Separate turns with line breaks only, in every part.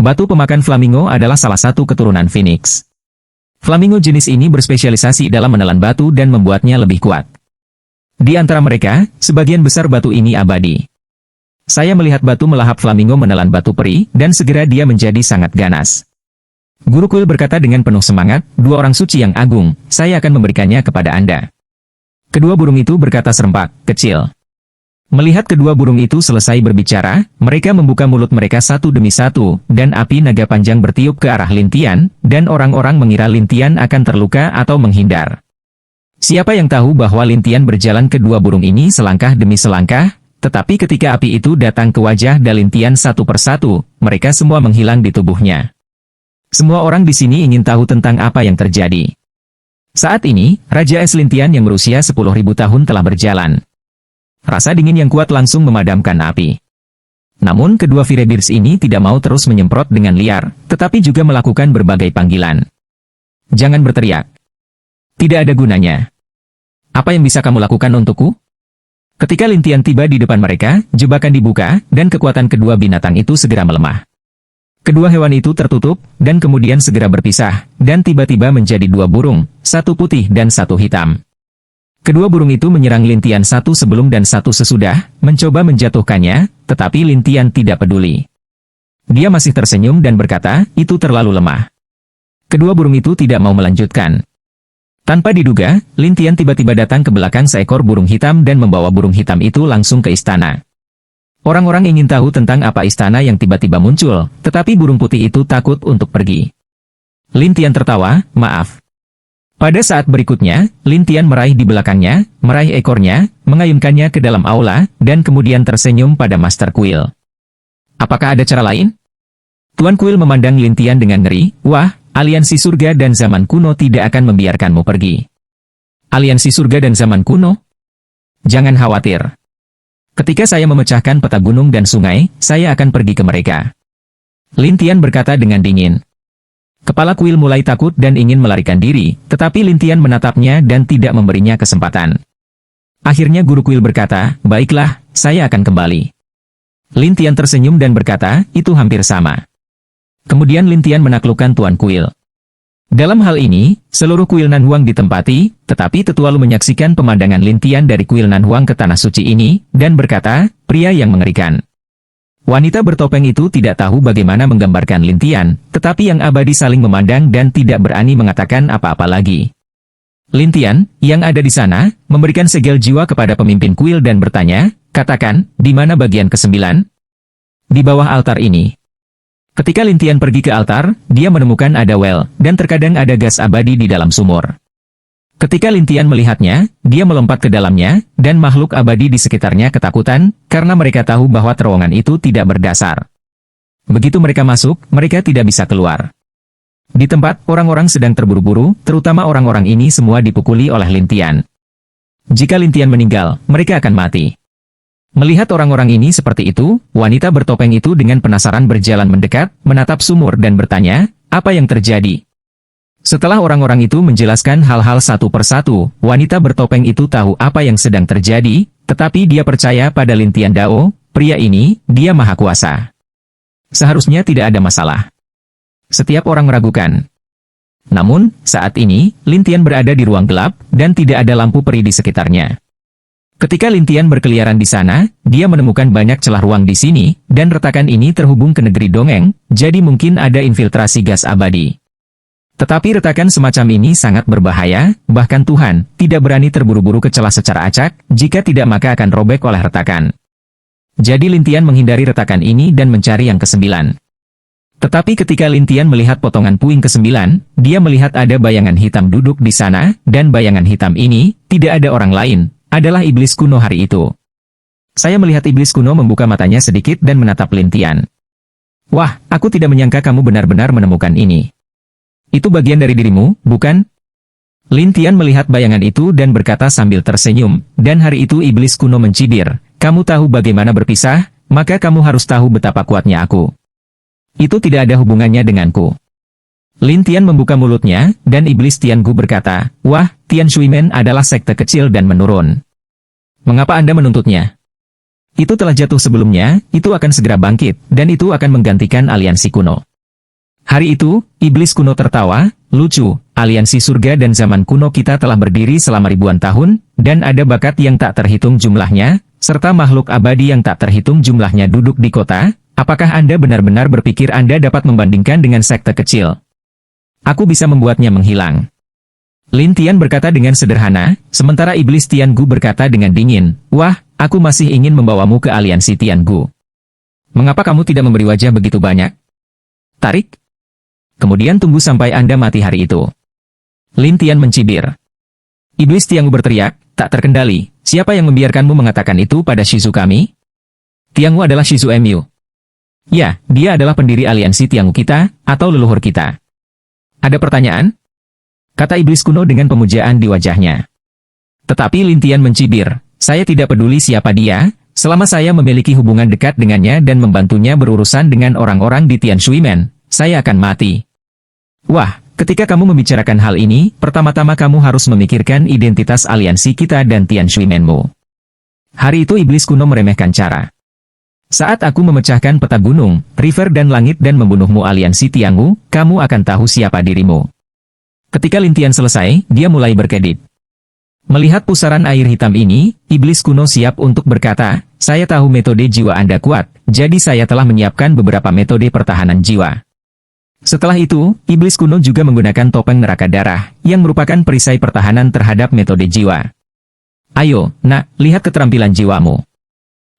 Batu pemakan flamingo adalah salah satu keturunan Phoenix. Flamingo jenis ini berspesialisasi dalam menelan batu dan membuatnya lebih kuat. Di antara mereka, sebagian besar batu ini abadi. Saya melihat batu melahap flamingo menelan batu peri, dan segera dia menjadi sangat ganas. Guru kuil berkata dengan penuh semangat, "Dua orang suci yang agung, saya akan memberikannya kepada Anda." Kedua burung itu berkata serempak, "Kecil." Melihat kedua burung itu selesai berbicara, mereka membuka mulut mereka satu demi satu, dan api naga panjang bertiup ke arah Lintian, dan orang-orang mengira Lintian akan terluka atau menghindar. Siapa yang tahu bahwa Lintian berjalan kedua burung ini selangkah demi selangkah, tetapi ketika api itu datang ke wajah Lintian satu persatu, mereka semua menghilang di tubuhnya. Semua orang di sini ingin tahu tentang apa yang terjadi. Saat ini, Raja Es Lintian yang berusia 10.000 tahun telah berjalan. Rasa dingin yang kuat langsung memadamkan api. Namun kedua Firebeards ini tidak mau terus menyemprot dengan liar, tetapi juga melakukan berbagai panggilan. "Jangan berteriak. Tidak ada gunanya. Apa yang bisa kamu lakukan untukku?" Ketika Lintian tiba di depan mereka, jebakan dibuka, dan kekuatan kedua binatang itu segera melemah. Kedua hewan itu tertutup, dan kemudian segera berpisah, dan tiba-tiba menjadi dua burung, satu putih dan satu hitam. Kedua burung itu menyerang Lintian satu sebelum dan satu sesudah, mencoba menjatuhkannya, tetapi Lintian tidak peduli. Dia masih tersenyum dan berkata, "Itu terlalu lemah." Kedua burung itu tidak mau melanjutkan. Tanpa diduga, Lintian tiba-tiba datang ke belakang seekor burung hitam dan membawa burung hitam itu langsung ke istana. Orang-orang ingin tahu tentang apa istana yang tiba-tiba muncul, tetapi burung putih itu takut untuk pergi. Lintian tertawa, "Maaf." Pada saat berikutnya, Lintian meraih di belakangnya, meraih ekornya, mengayunkannya ke dalam aula, dan kemudian tersenyum pada Master Kuil. "Apakah ada cara lain?" Tuan Kuil memandang Lintian dengan ngeri. "Wah, aliansi surga dan zaman kuno tidak akan membiarkanmu pergi." "Aliansi surga dan zaman kuno? Jangan khawatir. Ketika saya memecahkan peta gunung dan sungai, saya akan pergi ke mereka." Lintian berkata dengan dingin. Kepala kuil mulai takut dan ingin melarikan diri, tetapi Lintian menatapnya dan tidak memberinya kesempatan. Akhirnya guru kuil berkata, "Baiklah, saya akan kembali." Lintian tersenyum dan berkata, "Itu hampir sama." Kemudian Lintian menaklukkan tuan kuil. Dalam hal ini, seluruh kuil Nanhuang ditempati, tetapi Tetua Lu menyaksikan pemandangan Lintian dari kuil Nanhuang ke tanah suci ini, dan berkata, "Pria yang mengerikan." Wanita bertopeng itu tidak tahu bagaimana menggambarkan Lintian, tetapi yang abadi saling memandang dan tidak berani mengatakan apa-apa lagi. Lintian, yang ada di sana, memberikan segel jiwa kepada pemimpin kuil dan bertanya, "Katakan, di mana bagian ke-9? "Di bawah altar ini." Ketika Lintian pergi ke altar, dia menemukan ada well, dan terkadang ada gas abadi di dalam sumur. Ketika Lintian melihatnya, dia melompat ke dalamnya, dan makhluk abadi di sekitarnya ketakutan, karena mereka tahu bahwa terowongan itu tidak berdasar. Begitu mereka masuk, mereka tidak bisa keluar. Di tempat, orang-orang sedang terburu-buru, terutama orang-orang ini semua dipukuli oleh Lintian. Jika Lintian meninggal, mereka akan mati. Melihat orang-orang ini seperti itu, wanita bertopeng itu dengan penasaran berjalan mendekat, menatap sumur dan bertanya, "Apa yang terjadi?" Setelah orang-orang itu menjelaskan hal-hal satu persatu, wanita bertopeng itu tahu apa yang sedang terjadi, tetapi dia percaya pada Lintian Dao, pria ini, dia maha kuasa. Seharusnya tidak ada masalah. Setiap orang meragukan. Namun, saat ini, Lintian berada di ruang gelap, dan tidak ada lampu peri di sekitarnya. Ketika Lintian berkeliaran di sana, dia menemukan banyak celah ruang di sini, dan retakan ini terhubung ke negeri dongeng, jadi mungkin ada infiltrasi gas abadi. Tetapi retakan semacam ini sangat berbahaya, bahkan Tuhan tidak berani terburu-buru ke celah secara acak, jika tidak maka akan robek oleh retakan. Jadi Lintian menghindari retakan ini dan mencari yang ke-9. Tetapi ketika Lintian melihat potongan puing ke-9, dia melihat ada bayangan hitam duduk di sana, dan bayangan hitam ini, tidak ada orang lain, adalah iblis kuno hari itu. Saya melihat iblis kuno membuka matanya sedikit dan menatap Lintian. "Wah, aku tidak menyangka kamu benar-benar menemukan ini. Itu bagian dari dirimu, bukan?" Lintian melihat bayangan itu dan berkata sambil tersenyum, "Dan hari itu iblis kuno mencibir, 'Kamu tahu bagaimana berpisah, maka kamu harus tahu betapa kuatnya aku. Itu tidak ada hubungannya denganku.'" Lintian membuka mulutnya, dan iblis Tiangu berkata, "Wah, Tian Shuimen adalah sekte kecil dan menurun. Mengapa Anda menuntutnya? Itu telah jatuh sebelumnya, itu akan segera bangkit, dan itu akan menggantikan aliansi kuno. Hari itu, iblis kuno tertawa, lucu, aliansi surga dan zaman kuno kita telah berdiri selama ribuan tahun, dan ada bakat yang tak terhitung jumlahnya, serta makhluk abadi yang tak terhitung jumlahnya duduk di kota. Apakah Anda benar-benar berpikir Anda dapat membandingkan dengan sekte kecil? Aku bisa membuatnya menghilang. Lin Tian berkata dengan sederhana, sementara iblis Tiangu berkata dengan dingin, wah, aku masih ingin membawamu ke aliansi Tiangu. Mengapa kamu tidak memberi wajah begitu banyak? Tarik. Kemudian tunggu sampai Anda mati hari itu. Lin Tian mencibir. Iblis Tiangu berteriak, tak terkendali, siapa yang membiarkanmu mengatakan itu pada Shizu kami? Tiangu adalah Shizu Mu. Ya, dia adalah pendiri aliansi Tiangu kita, atau leluhur kita. Ada pertanyaan? Kata iblis kuno dengan pemujaan di wajahnya. Tetapi Lin Tian mencibir, saya tidak peduli siapa dia, selama saya memiliki hubungan dekat dengannya dan membantunya berurusan dengan orang-orang di Tian Shuimen, saya akan mati. Wah, ketika kamu membicarakan hal ini, pertama-tama kamu harus memikirkan identitas aliansi kita dan Tian Shuimenmu. Hari itu iblis kuno meremehkan cara. Saat aku memecahkan peta gunung, river dan langit dan membunuhmu aliansi Tiangu, kamu akan tahu siapa dirimu. Ketika Lin Tian selesai, dia mulai berkedip. Melihat pusaran air hitam ini, iblis kuno siap untuk berkata, saya tahu metode jiwa Anda kuat, jadi saya telah menyiapkan beberapa metode pertahanan jiwa. Setelah itu, iblis kuno juga menggunakan topeng neraka darah, yang merupakan perisai pertahanan terhadap metode jiwa. Ayo, nak, lihat keterampilan jiwamu.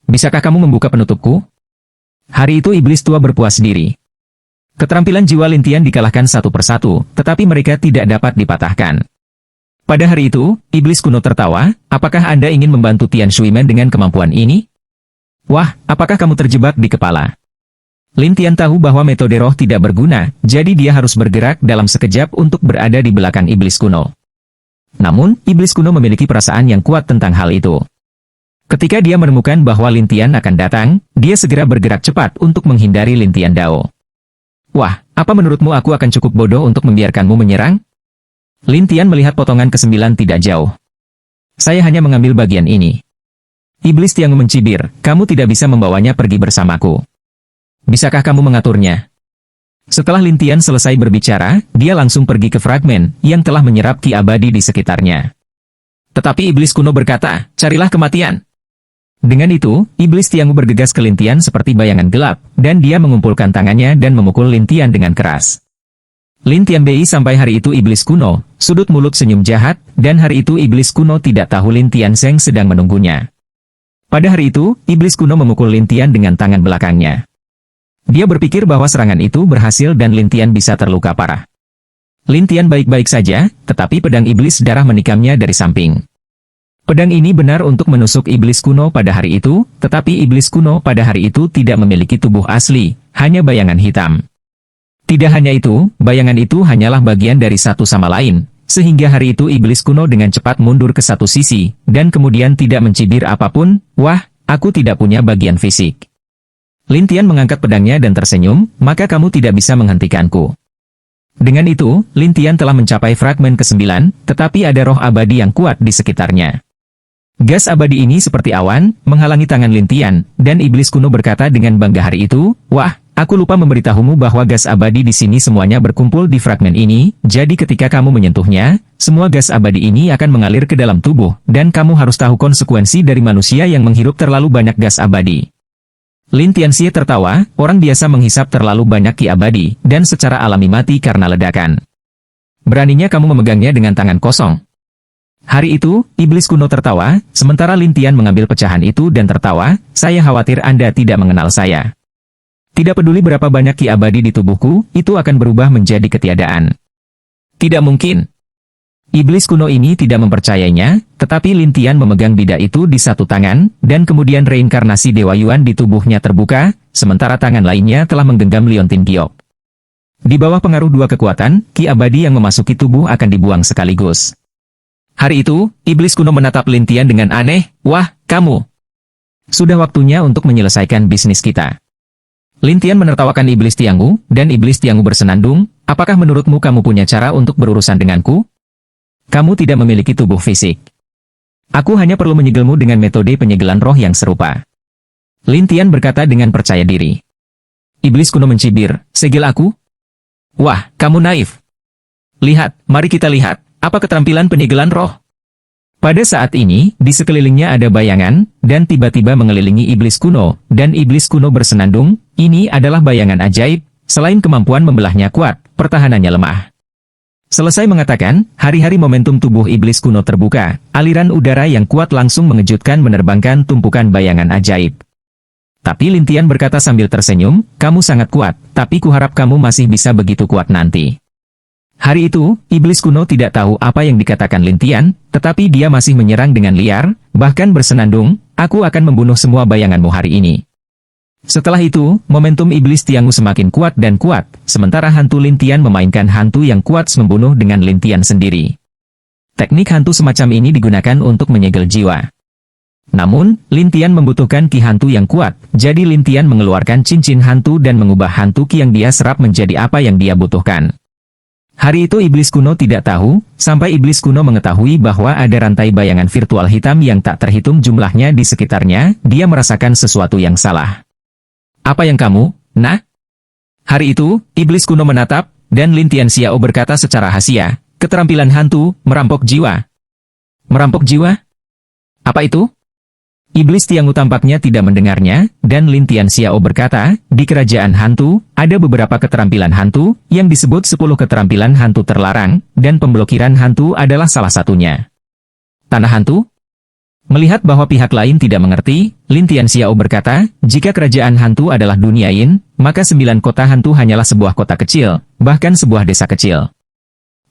Bisakah kamu membuka penutupku? Hari itu iblis tua berpuas diri. Keterampilan jiwa Lin Tian dikalahkan satu persatu, tetapi mereka tidak dapat dipatahkan. Pada hari itu, iblis kuno tertawa, apakah Anda ingin membantu Tian Shuimen dengan kemampuan ini? Wah, apakah kamu terjebak di kepala? Lin Tian tahu bahwa metode roh tidak berguna, jadi dia harus bergerak dalam sekejap untuk berada di belakang iblis kuno. Namun, iblis kuno memiliki perasaan yang kuat tentang hal itu. Ketika dia menemukan bahwa Lin Tian akan datang, dia segera bergerak cepat untuk menghindari Lin Tian Dao. Wah, apa menurutmu aku akan cukup bodoh untuk membiarkanmu menyerang? Lin Tian melihat potongan ke-9 tidak jauh. Saya hanya mengambil bagian ini. Iblis Tiangu mencibir, kamu tidak bisa membawanya pergi bersamaku. Bisakah kamu mengaturnya? Setelah Lin Tian selesai berbicara, dia langsung pergi ke fragmen yang telah menyerap ki abadi di sekitarnya. Tetapi iblis kuno berkata, carilah kematian. Dengan itu, iblis Tiangu bergegas ke Lin Tian seperti bayangan gelap, dan dia mengumpulkan tangannya dan memukul Lin Tian dengan keras. Lin Tian Bei sampai hari itu iblis kuno, sudut mulut senyum jahat, dan hari itu iblis kuno tidak tahu Lin Tian Seng sedang menunggunya. Pada hari itu, iblis kuno memukul Lin Tian dengan tangan belakangnya. Dia berpikir bahwa serangan itu berhasil dan Lin Tian bisa terluka parah. Lin Tian baik-baik saja, tetapi pedang iblis darah menikamnya dari samping. Pedang ini benar untuk menusuk iblis kuno pada hari itu, tetapi iblis kuno pada hari itu tidak memiliki tubuh asli, hanya bayangan hitam. Tidak hanya itu, bayangan itu hanyalah bagian dari satu sama lain, sehingga hari itu iblis kuno dengan cepat mundur ke satu sisi, dan kemudian tidak mencibir apapun, wah, aku tidak punya bagian fisik. Lin Tian mengangkat pedangnya dan tersenyum, maka kamu tidak bisa menghentikanku. Dengan itu, Lin Tian telah mencapai fragmen ke-9, tetapi ada roh abadi yang kuat di sekitarnya. Gas abadi ini seperti awan, menghalangi tangan Lin Tian, dan iblis kuno berkata dengan bangga hari itu, wah, aku lupa memberitahumu bahwa gas abadi di sini semuanya berkumpul di fragmen ini, jadi ketika kamu menyentuhnya, semua gas abadi ini akan mengalir ke dalam tubuh, dan kamu harus tahu konsekuensi dari manusia yang menghirup terlalu banyak gas abadi. Lin Tianxie tertawa, orang biasa menghisap terlalu banyak ki abadi, dan secara alami mati karena ledakan. Beraninya kamu memegangnya dengan tangan kosong. Hari itu, iblis kuno tertawa, sementara Lin Tian mengambil pecahan itu dan tertawa, saya khawatir Anda tidak mengenal saya. Tidak peduli berapa banyak ki abadi di tubuhku, itu akan berubah menjadi ketiadaan. Tidak mungkin. Iblis kuno ini tidak mempercayainya, tetapi Lin Tian memegang bidak itu di satu tangan, dan kemudian reinkarnasi Dewa Yuan di tubuhnya terbuka, sementara tangan lainnya telah menggenggam liontin giok. Di bawah pengaruh dua kekuatan, ki abadi yang memasuki tubuh akan dibuang sekaligus. Hari itu, iblis kuno menatap Lin Tian dengan aneh, wah, kamu. Sudah waktunya untuk menyelesaikan bisnis kita. Lin Tian menertawakan iblis Tiangu, dan iblis Tiangu bersenandung, apakah menurutmu kamu punya cara untuk berurusan denganku? Kamu tidak memiliki tubuh fisik. Aku hanya perlu menyegelmu dengan metode penyegelan roh yang serupa. Lin Tian berkata dengan percaya diri. Iblis kuno mencibir, segel aku? Wah, kamu naif. Lihat, mari kita lihat, apa keterampilan penyegelan roh. Pada saat ini, di sekelilingnya ada bayangan, dan tiba-tiba mengelilingi iblis kuno, dan iblis kuno bersenandung. Ini adalah bayangan ajaib, selain kemampuan membelahnya kuat, pertahanannya lemah. Selesai mengatakan, hari-hari momentum tubuh iblis kuno terbuka, aliran udara yang kuat langsung mengejutkan menerbangkan tumpukan bayangan ajaib. Tapi Lintian berkata sambil tersenyum, kamu sangat kuat, tapi kuharap kamu masih bisa begitu kuat nanti. Hari itu, iblis kuno tidak tahu apa yang dikatakan Lintian, tetapi dia masih menyerang dengan liar, bahkan bersenandung, aku akan membunuh semua bayanganmu hari ini. Setelah itu, momentum iblis Tiangu semakin kuat dan kuat, sementara hantu Lintian memainkan hantu yang kuat membunuh dengan Lintian sendiri. Teknik hantu semacam ini digunakan untuk menyegel jiwa. Namun, Lintian membutuhkan ki hantu yang kuat, jadi Lintian mengeluarkan cincin hantu dan mengubah hantu ki yang dia serap menjadi apa yang dia butuhkan. Hari itu iblis kuno tidak tahu, sampai iblis kuno mengetahui bahwa ada rantai bayangan virtual hitam yang tak terhitung jumlahnya di sekitarnya, dia merasakan sesuatu yang salah. Apa yang kamu, nah? Hari itu, iblis kuno menatap, dan Lintian Xiao berkata secara rahasia, keterampilan hantu, merampok jiwa. Merampok jiwa? Apa itu? Iblis Tiangu tampaknya tidak mendengarnya, dan Lintian Xiao berkata, di kerajaan hantu, ada beberapa keterampilan hantu, yang disebut 10 keterampilan hantu terlarang, dan pemblokiran hantu adalah salah satunya. Tanah hantu? Melihat bahwa pihak lain tidak mengerti, Lintian Xiao berkata, jika kerajaan hantu adalah dunia yin, maka 9 kota hantu hanyalah sebuah kota kecil, bahkan sebuah desa kecil.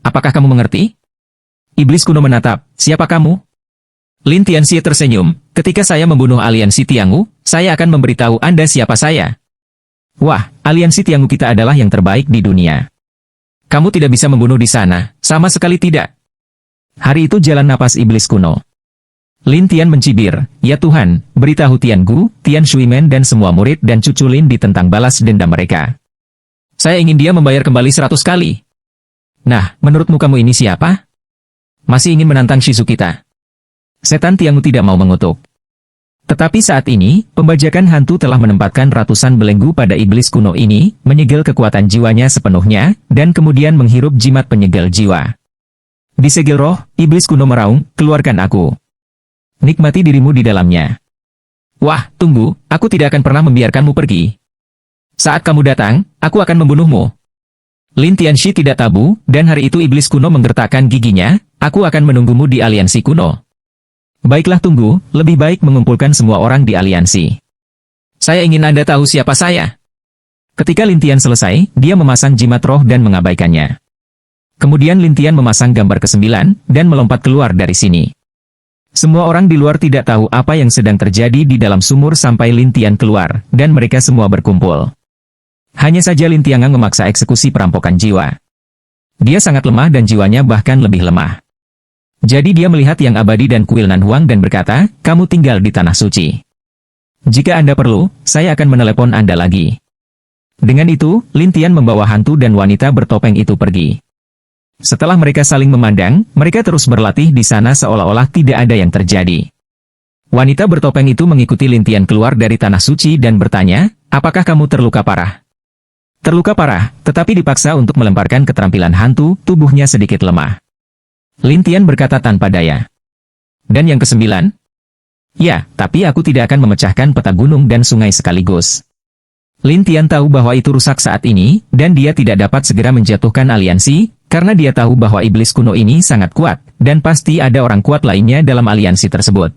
Apakah kamu mengerti? Iblis kuno menatap, siapa kamu? Lintian Xie tersenyum, ketika saya membunuh aliansi Tiangu, saya akan memberitahu Anda siapa saya. Wah, aliansi Tiangu kita adalah yang terbaik di dunia. Kamu tidak bisa membunuh di sana, sama sekali tidak. Hari itu jalan napas iblis kuno. Lintian mencibir, ya Tuhan, beritahu Tiangu, Tian Shuimen dan semua murid dan cucu Lin tentang balas dendam mereka. Saya ingin dia membayar kembali 100 kali. Nah, menurutmu kamu ini siapa? Masih ingin menantang Shizu kita? Setan Tiangu tidak mau mengutuk. Tetapi saat ini, pembajakan hantu telah menempatkan ratusan belenggu pada iblis kuno ini, menyegel kekuatan jiwanya sepenuhnya, dan kemudian menghirup jimat penyegel jiwa. Disegel roh, iblis kuno meraung, keluarkan aku. Nikmati dirimu di dalamnya. Wah, tunggu, aku tidak akan pernah membiarkanmu pergi. Saat kamu datang, aku akan membunuhmu. Lin Tianxi tidak tabu, dan hari itu iblis kuno menggertakkan giginya, aku akan menunggumu di aliansi kuno. Baiklah tunggu, lebih baik mengumpulkan semua orang di aliansi. Saya ingin Anda tahu siapa saya. Ketika Lintian selesai, dia memasang jimat roh dan mengabaikannya. Kemudian Lintian memasang gambar ke-9, dan melompat keluar dari sini. Semua orang di luar tidak tahu apa yang sedang terjadi di dalam sumur sampai Lintian keluar, dan mereka semua berkumpul. Hanya saja Lintian memaksa eksekusi perampokan jiwa. Dia sangat lemah dan jiwanya bahkan lebih lemah. Jadi dia melihat Yang Abadi dan Kuil Nan Huang dan berkata, kamu tinggal di Tanah Suci. Jika Anda perlu, saya akan menelepon Anda lagi. Dengan itu, Lintian membawa hantu dan wanita bertopeng itu pergi. Setelah mereka saling memandang, mereka terus berlatih di sana seolah-olah tidak ada yang terjadi. Wanita bertopeng itu mengikuti Lintian keluar dari Tanah Suci dan bertanya, apakah kamu terluka parah? Terluka parah, tetapi dipaksa untuk melemparkan keterampilan hantu, tubuhnya sedikit lemah. Lintian berkata tanpa daya. Dan yang ke-9? Ya, tapi aku tidak akan memecahkan peta gunung dan sungai sekaligus. Lintian tahu bahwa itu rusak saat ini, dan dia tidak dapat segera menjatuhkan aliansi, karena dia tahu bahwa iblis kuno ini sangat kuat, dan pasti ada orang kuat lainnya dalam aliansi tersebut.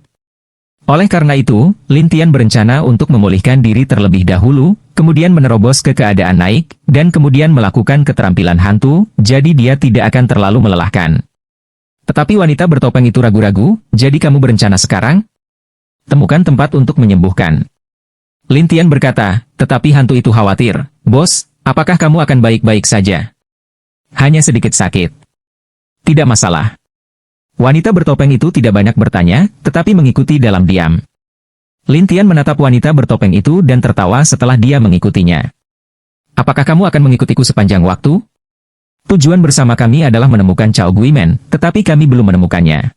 Oleh karena itu, Lintian berencana untuk memulihkan diri terlebih dahulu, kemudian menerobos ke keadaan naik, dan kemudian melakukan keterampilan hantu, jadi dia tidak akan terlalu melelahkan. Tetapi wanita bertopeng itu ragu-ragu, jadi kamu berencana sekarang? Temukan tempat untuk menyembuhkan. Lintian berkata, tetapi hantu itu khawatir, bos, apakah kamu akan baik-baik saja? Hanya sedikit sakit. Tidak masalah. Wanita bertopeng itu tidak banyak bertanya, tetapi mengikuti dalam diam. Lintian menatap wanita bertopeng itu dan tertawa setelah dia mengikutinya. Apakah kamu akan mengikutiku sepanjang waktu? Tujuan bersama kami adalah menemukan Cao Guimen, tetapi kami belum menemukannya.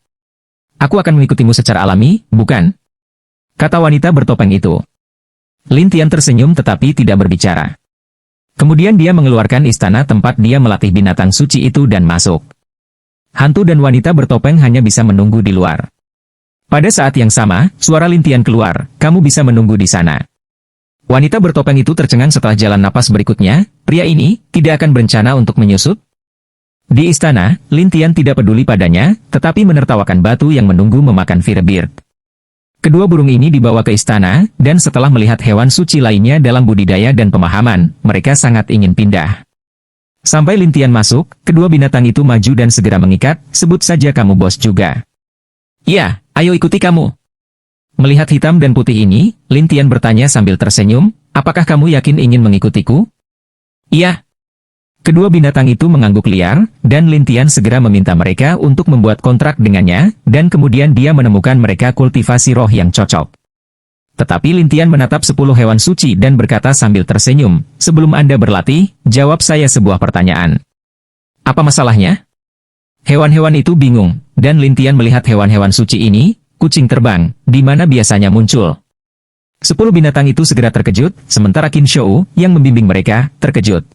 Aku akan mengikutimu secara alami, bukan? Kata wanita bertopeng itu. Lintian tersenyum tetapi tidak berbicara. Kemudian dia mengeluarkan istana tempat dia melatih binatang suci itu dan masuk. Hantu dan wanita bertopeng hanya bisa menunggu di luar. Pada saat yang sama, suara Lintian keluar, "Kamu bisa menunggu di sana." Wanita bertopeng itu tercengang setelah jalan napas berikutnya, pria ini tidak akan berencana untuk menyusup. Di istana, Lintian tidak peduli padanya, tetapi menertawakan batu yang menunggu memakan Firebird. Kedua burung ini dibawa ke istana, dan setelah melihat hewan suci lainnya dalam budidaya dan pemahaman, mereka sangat ingin pindah. Sampai Lintian masuk, kedua binatang itu maju dan segera mengikat, "Sebut saja kamu bos juga." "Ya, ayo ikuti kamu." Melihat hitam dan putih ini, Lintian bertanya sambil tersenyum, "Apakah kamu yakin ingin mengikutiku?" "Iya." Kedua binatang itu mengangguk liar, dan Lintian segera meminta mereka untuk membuat kontrak dengannya, dan kemudian dia menemukan mereka kultivasi roh yang cocok. Tetapi Lintian menatap 10 hewan suci dan berkata sambil tersenyum, "Sebelum Anda berlatih, jawab saya sebuah pertanyaan." "Apa masalahnya?" Hewan-hewan itu bingung, dan Lintian melihat hewan-hewan suci ini, kucing terbang, di mana biasanya muncul. 10 binatang itu segera terkejut, sementara Qin Shou, yang membimbing mereka, terkejut.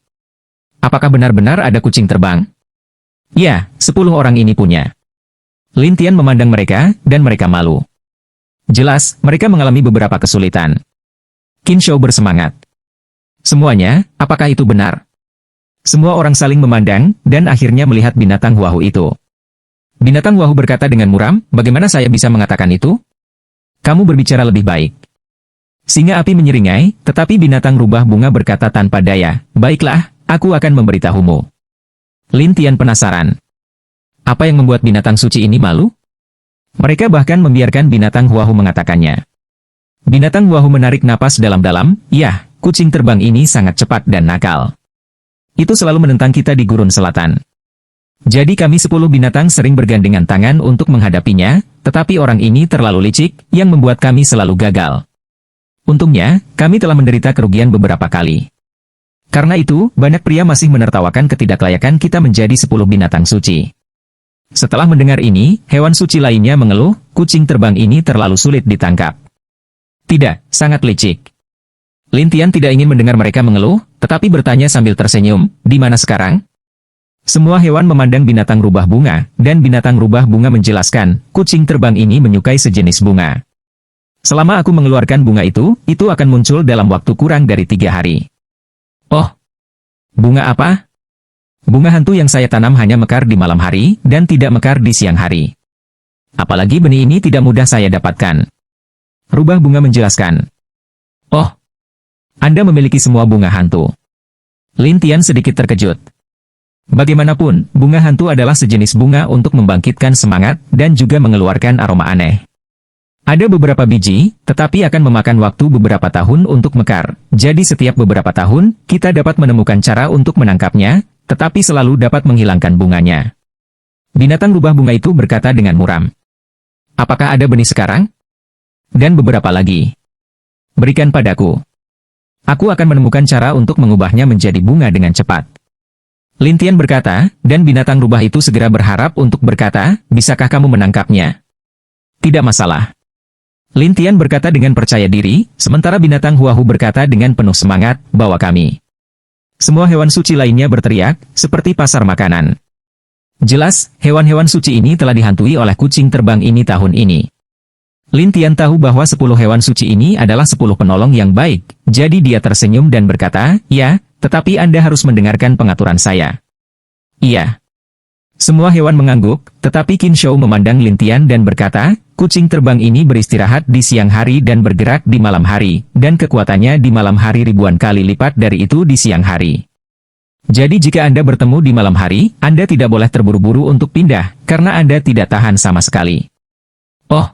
"Apakah benar-benar ada kucing terbang?" "Ya, 10 orang ini punya." Lintian memandang mereka, dan mereka malu. Jelas, mereka mengalami beberapa kesulitan. Qin Shou bersemangat. "Semuanya, apakah itu benar?" Semua orang saling memandang, dan akhirnya melihat binatang Huahu itu. Binatang Huahu berkata dengan muram, "Bagaimana saya bisa mengatakan itu?" "Kamu berbicara lebih baik." Singa api menyeringai, tetapi binatang rubah bunga berkata tanpa daya, "Baiklah, aku akan memberitahumu." Lintian penasaran. Apa yang membuat binatang suci ini malu? Mereka bahkan membiarkan binatang Huahu mengatakannya. Binatang Huahu menarik napas dalam-dalam, "Yah, kucing terbang ini sangat cepat dan nakal. Itu selalu menentang kita di gurun selatan. Jadi kami 10 binatang sering bergandengan tangan untuk menghadapinya, tetapi orang ini terlalu licik, yang membuat kami selalu gagal. Untungnya, kami telah menderita kerugian beberapa kali. Karena itu, banyak pria masih menertawakan ketidaklayakan kita menjadi 10 binatang suci." Setelah mendengar ini, hewan suci lainnya mengeluh, "Kucing terbang ini terlalu sulit ditangkap." "Tidak, sangat licik." Lintian tidak ingin mendengar mereka mengeluh, tetapi bertanya sambil tersenyum, "Di mana sekarang?" Semua hewan memandang binatang rubah bunga, dan binatang rubah bunga menjelaskan, "Kucing terbang ini menyukai sejenis bunga. Selama aku mengeluarkan bunga itu akan muncul dalam waktu kurang dari 3 hari. "Oh, bunga apa?" "Bunga hantu yang saya tanam hanya mekar di malam hari, dan tidak mekar di siang hari. Apalagi benih ini tidak mudah saya dapatkan." Rubah bunga menjelaskan. "Oh, Anda memiliki semua bunga hantu." Lintian sedikit terkejut. Bagaimanapun, bunga hantu adalah sejenis bunga untuk membangkitkan semangat, dan juga mengeluarkan aroma aneh. Ada beberapa biji, tetapi akan memakan waktu beberapa tahun untuk mekar, jadi setiap beberapa tahun, kita dapat menemukan cara untuk menangkapnya, tetapi selalu dapat menghilangkan bunganya. Binatang rubah bunga itu berkata dengan muram. "Apakah ada benih sekarang?" "Dan beberapa lagi." "Berikan padaku. Aku akan menemukan cara untuk mengubahnya menjadi bunga dengan cepat." Lintian berkata, dan binatang rubah itu segera berharap untuk berkata, "Bisakah kamu menangkapnya?" "Tidak masalah." Lintian berkata dengan percaya diri, sementara binatang Huahu berkata dengan penuh semangat, "Bawa kami." Semua hewan suci lainnya berteriak, seperti pasar makanan. Jelas, hewan-hewan suci ini telah dihantui oleh kucing terbang ini tahun ini. Lintian tahu bahwa 10 hewan suci ini adalah 10 penolong yang baik, jadi dia tersenyum dan berkata, "Ya, tetapi Anda harus mendengarkan pengaturan saya." "Iya." Semua hewan mengangguk, tetapi Qin Shou memandang Lintian dan berkata, "Kucing terbang ini beristirahat di siang hari dan bergerak di malam hari, dan kekuatannya di malam hari ribuan kali lipat dari itu di siang hari. Jadi jika Anda bertemu di malam hari, Anda tidak boleh terburu-buru untuk pindah, karena Anda tidak tahan sama sekali." "Oh,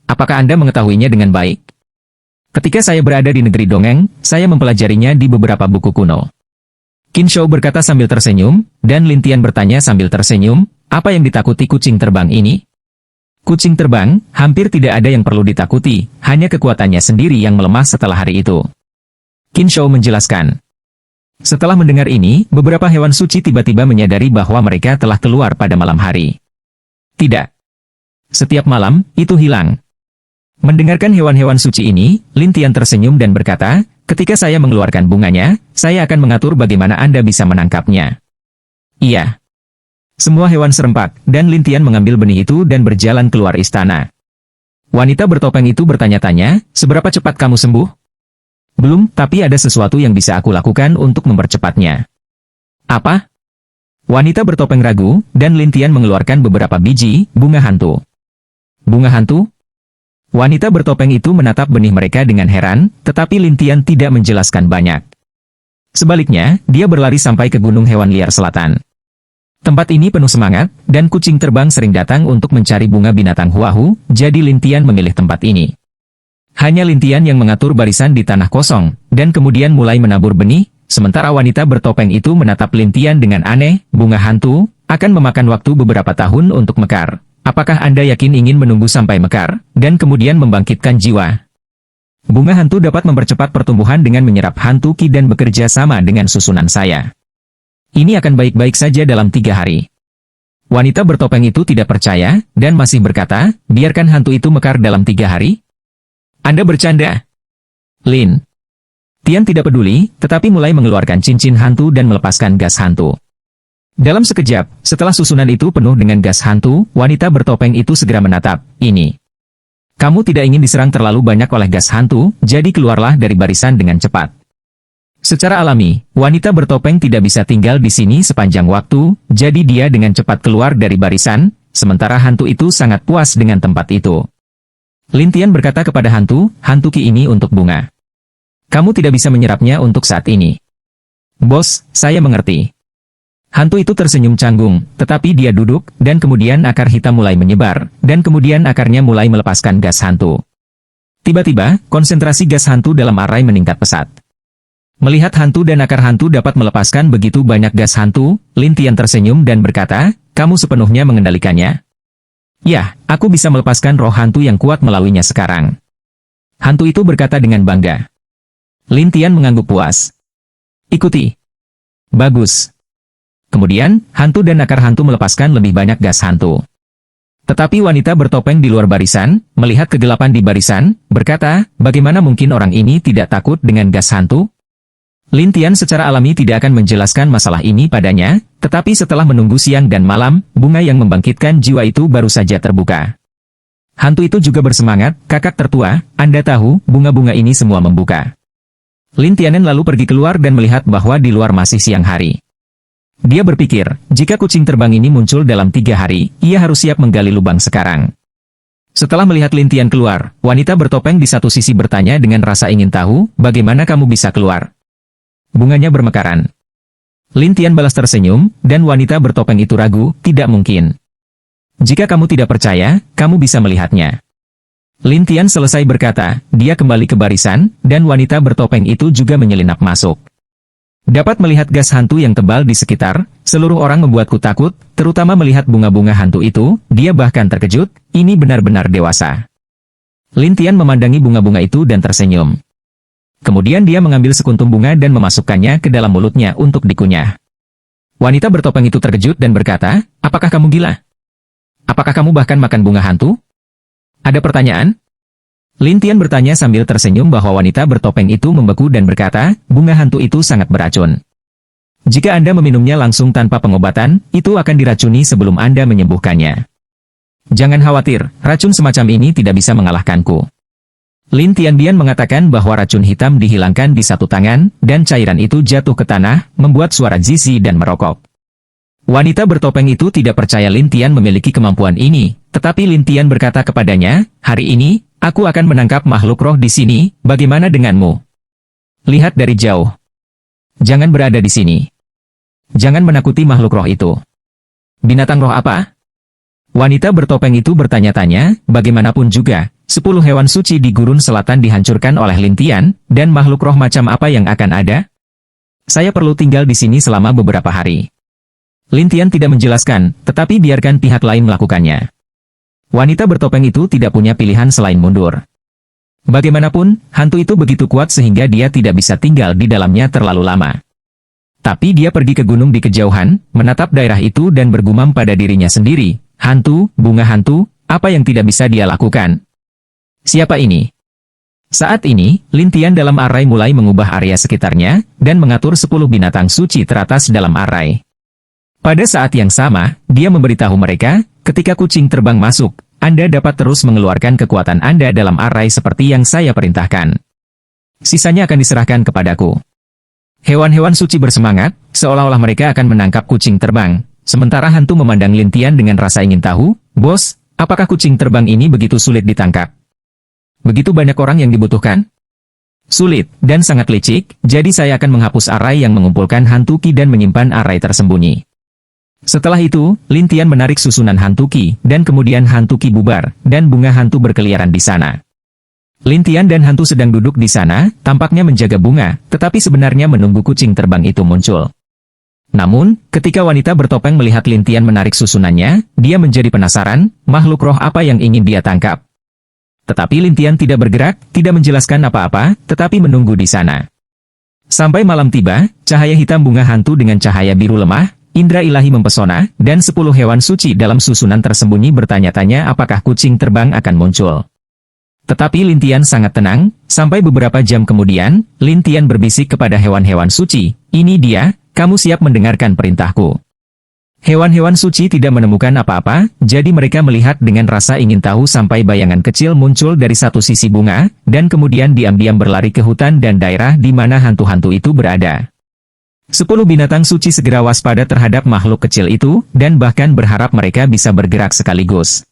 apakah Anda mengetahuinya dengan baik?" "Ketika saya berada di negeri dongeng, saya mempelajarinya di beberapa buku kuno." Qin Shou berkata sambil tersenyum, dan Lintian bertanya sambil tersenyum, "Apa yang ditakuti kucing terbang ini?" "Kucing terbang, hampir tidak ada yang perlu ditakuti, hanya kekuatannya sendiri yang melemah setelah hari itu." Qin Shou menjelaskan. Setelah mendengar ini, beberapa hewan suci tiba-tiba menyadari bahwa mereka telah keluar pada malam hari. Tidak. Setiap malam, itu hilang. Mendengarkan hewan-hewan suci ini, Lintian tersenyum dan berkata, Ketika saya mengeluarkan bunganya, saya akan mengatur bagaimana Anda bisa menangkapnya. Iya. Semua hewan serempak, dan Lintian mengambil benih itu dan berjalan keluar istana. Wanita bertopeng itu bertanya-tanya, seberapa cepat kamu sembuh? Belum, tapi ada sesuatu yang bisa aku lakukan untuk mempercepatnya. Apa? Wanita bertopeng ragu, dan Lintian mengeluarkan beberapa biji bunga hantu. Bunga hantu? Wanita bertopeng itu menatap benih mereka dengan heran, tetapi Lintian tidak menjelaskan banyak. Sebaliknya, dia berlari sampai ke Gunung Hewan Liar Selatan. Tempat ini penuh semangat, dan kucing terbang sering datang untuk mencari bunga binatang huahu, jadi Lintian memilih tempat ini. Hanya Lintian yang mengatur barisan di tanah kosong, dan kemudian mulai menabur benih, sementara wanita bertopeng itu menatap Lintian dengan aneh, bunga hantu, akan memakan waktu beberapa tahun untuk mekar. Apakah Anda yakin ingin menunggu sampai mekar, dan kemudian membangkitkan jiwa? Bunga hantu dapat mempercepat pertumbuhan dengan menyerap hantu ki dan bekerja sama dengan susunan saya. Ini akan baik-baik saja dalam 3 hari. Wanita bertopeng itu tidak percaya, dan masih berkata, biarkan hantu itu mekar dalam 3 hari? Anda bercanda? Lin. Tian tidak peduli, tetapi mulai mengeluarkan cincin hantu dan melepaskan gas hantu. Dalam sekejap, setelah susunan itu penuh dengan gas hantu, wanita bertopeng itu segera menatap, ini. Kamu tidak ingin diserang terlalu banyak oleh gas hantu, jadi keluarlah dari barisan dengan cepat. Secara alami, wanita bertopeng tidak bisa tinggal di sini sepanjang waktu, jadi dia dengan cepat keluar dari barisan, sementara hantu itu sangat puas dengan tempat itu. Lintian berkata kepada hantu ki ini untuk bunga. Kamu tidak bisa menyerapnya untuk saat ini. Bos, saya mengerti. Hantu itu tersenyum canggung, tetapi dia duduk, dan kemudian akar hitam mulai menyebar, dan kemudian akarnya mulai melepaskan gas hantu. Tiba-tiba, konsentrasi gas hantu dalam arai meningkat pesat. Melihat hantu dan akar hantu dapat melepaskan begitu banyak gas hantu, Lintian tersenyum dan berkata, kamu sepenuhnya mengendalikannya? Ya, aku bisa melepaskan roh hantu yang kuat melaluinya sekarang. Hantu itu berkata dengan bangga. Lintian mengangguk puas. Ikuti. Bagus. Kemudian, hantu dan akar hantu melepaskan lebih banyak gas hantu. Tetapi wanita bertopeng di luar barisan, melihat kegelapan di barisan, berkata, bagaimana mungkin orang ini tidak takut dengan gas hantu? Lintian secara alami tidak akan menjelaskan masalah ini padanya, tetapi setelah menunggu siang dan malam, bunga yang membangkitkan jiwa itu baru saja terbuka. Hantu itu juga bersemangat, kakak tertua, Anda tahu, bunga-bunga ini semua membuka. Lintianen lalu pergi keluar dan melihat bahwa di luar masih siang hari. Dia berpikir, jika kucing terbang ini muncul dalam 3 hari, ia harus siap menggali lubang sekarang. Setelah melihat Lintian keluar, wanita bertopeng di satu sisi bertanya dengan rasa ingin tahu, bagaimana kamu bisa keluar? Bunganya bermekaran. Lintian balas tersenyum, dan wanita bertopeng itu ragu, tidak mungkin. Jika kamu tidak percaya, kamu bisa melihatnya. Lintian selesai berkata, dia kembali ke barisan, dan wanita bertopeng itu juga menyelinap masuk. Dapat melihat gas hantu yang tebal di sekitar, seluruh orang membuatku takut, terutama melihat bunga-bunga hantu itu, dia bahkan terkejut, ini benar-benar dewasa. Lintian memandangi bunga-bunga itu dan tersenyum. Kemudian dia mengambil sekuntum bunga dan memasukkannya ke dalam mulutnya untuk dikunyah. Wanita bertopeng itu terkejut dan berkata, apakah kamu gila? Apakah kamu bahkan makan bunga hantu? Ada pertanyaan? Lintian bertanya sambil tersenyum bahwa wanita bertopeng itu membeku dan berkata, bunga hantu itu sangat beracun. Jika Anda meminumnya langsung tanpa pengobatan, itu akan diracuni sebelum Anda menyembuhkannya. Jangan khawatir, racun semacam ini tidak bisa mengalahkanku. Lin Tianbian mengatakan bahwa racun hitam dihilangkan di satu tangan, dan cairan itu jatuh ke tanah, membuat suara zizi dan merokok. Wanita bertopeng itu tidak percaya Lin Tian memiliki kemampuan ini, tetapi Lin Tian berkata kepadanya, hari ini, aku akan menangkap makhluk roh di sini, bagaimana denganmu? Lihat dari jauh. Jangan berada di sini. Jangan menakuti makhluk roh itu. Binatang roh apa? Wanita bertopeng itu bertanya-tanya, bagaimanapun juga, 10 hewan suci di gurun selatan dihancurkan oleh Lin Tian, dan makhluk roh macam apa yang akan ada? Saya perlu tinggal di sini selama beberapa hari. Lin Tian tidak menjelaskan, tetapi biarkan pihak lain melakukannya. Wanita bertopeng itu tidak punya pilihan selain mundur. Bagaimanapun, hantu itu begitu kuat sehingga dia tidak bisa tinggal di dalamnya terlalu lama. Tapi dia pergi ke gunung di kejauhan, menatap daerah itu dan bergumam pada dirinya sendiri, hantu, bunga hantu, apa yang tidak bisa dia lakukan? Siapa ini? Saat ini, Lintian dalam arai mulai mengubah area sekitarnya, dan mengatur 10 binatang suci teratas dalam arai. Pada saat yang sama, dia memberitahu mereka, ketika kucing terbang masuk, Anda dapat terus mengeluarkan kekuatan Anda dalam arai seperti yang saya perintahkan. Sisanya akan diserahkan kepadaku. Hewan-hewan suci bersemangat, seolah-olah mereka akan menangkap kucing terbang. Sementara hantu memandang Lintian dengan rasa ingin tahu, "Bos, apakah kucing terbang ini begitu sulit ditangkap? Begitu banyak orang yang dibutuhkan?" "Sulit, dan sangat licik, jadi saya akan menghapus arai yang mengumpulkan hantu ki dan menyimpan arai tersembunyi." Setelah itu, Lintian menarik susunan hantu ki, dan kemudian hantu ki bubar, dan bunga hantu berkeliaran di sana. Lintian dan hantu sedang duduk di sana, tampaknya menjaga bunga, tetapi sebenarnya menunggu kucing terbang itu muncul. Namun, ketika wanita bertopeng melihat Lintian menarik susunannya, dia menjadi penasaran, makhluk roh apa yang ingin dia tangkap. Tetapi Lintian tidak bergerak, tidak menjelaskan apa-apa, tetapi menunggu di sana. Sampai malam tiba, cahaya hitam bunga hantu dengan cahaya biru lemah, indra ilahi mempesona, dan 10 hewan suci dalam susunan tersembunyi bertanya-tanya apakah kucing terbang akan muncul. Tetapi Lintian sangat tenang, sampai beberapa jam kemudian, Lintian berbisik kepada hewan-hewan suci, "Ini dia, kamu siap mendengarkan perintahku." Hewan-hewan suci tidak menemukan apa-apa, jadi mereka melihat dengan rasa ingin tahu sampai bayangan kecil muncul dari satu sisi bunga, dan kemudian diam-diam berlari ke hutan dan daerah di mana hantu-hantu itu berada. 10 binatang suci segera waspada terhadap makhluk kecil itu, dan bahkan berharap mereka bisa bergerak sekaligus.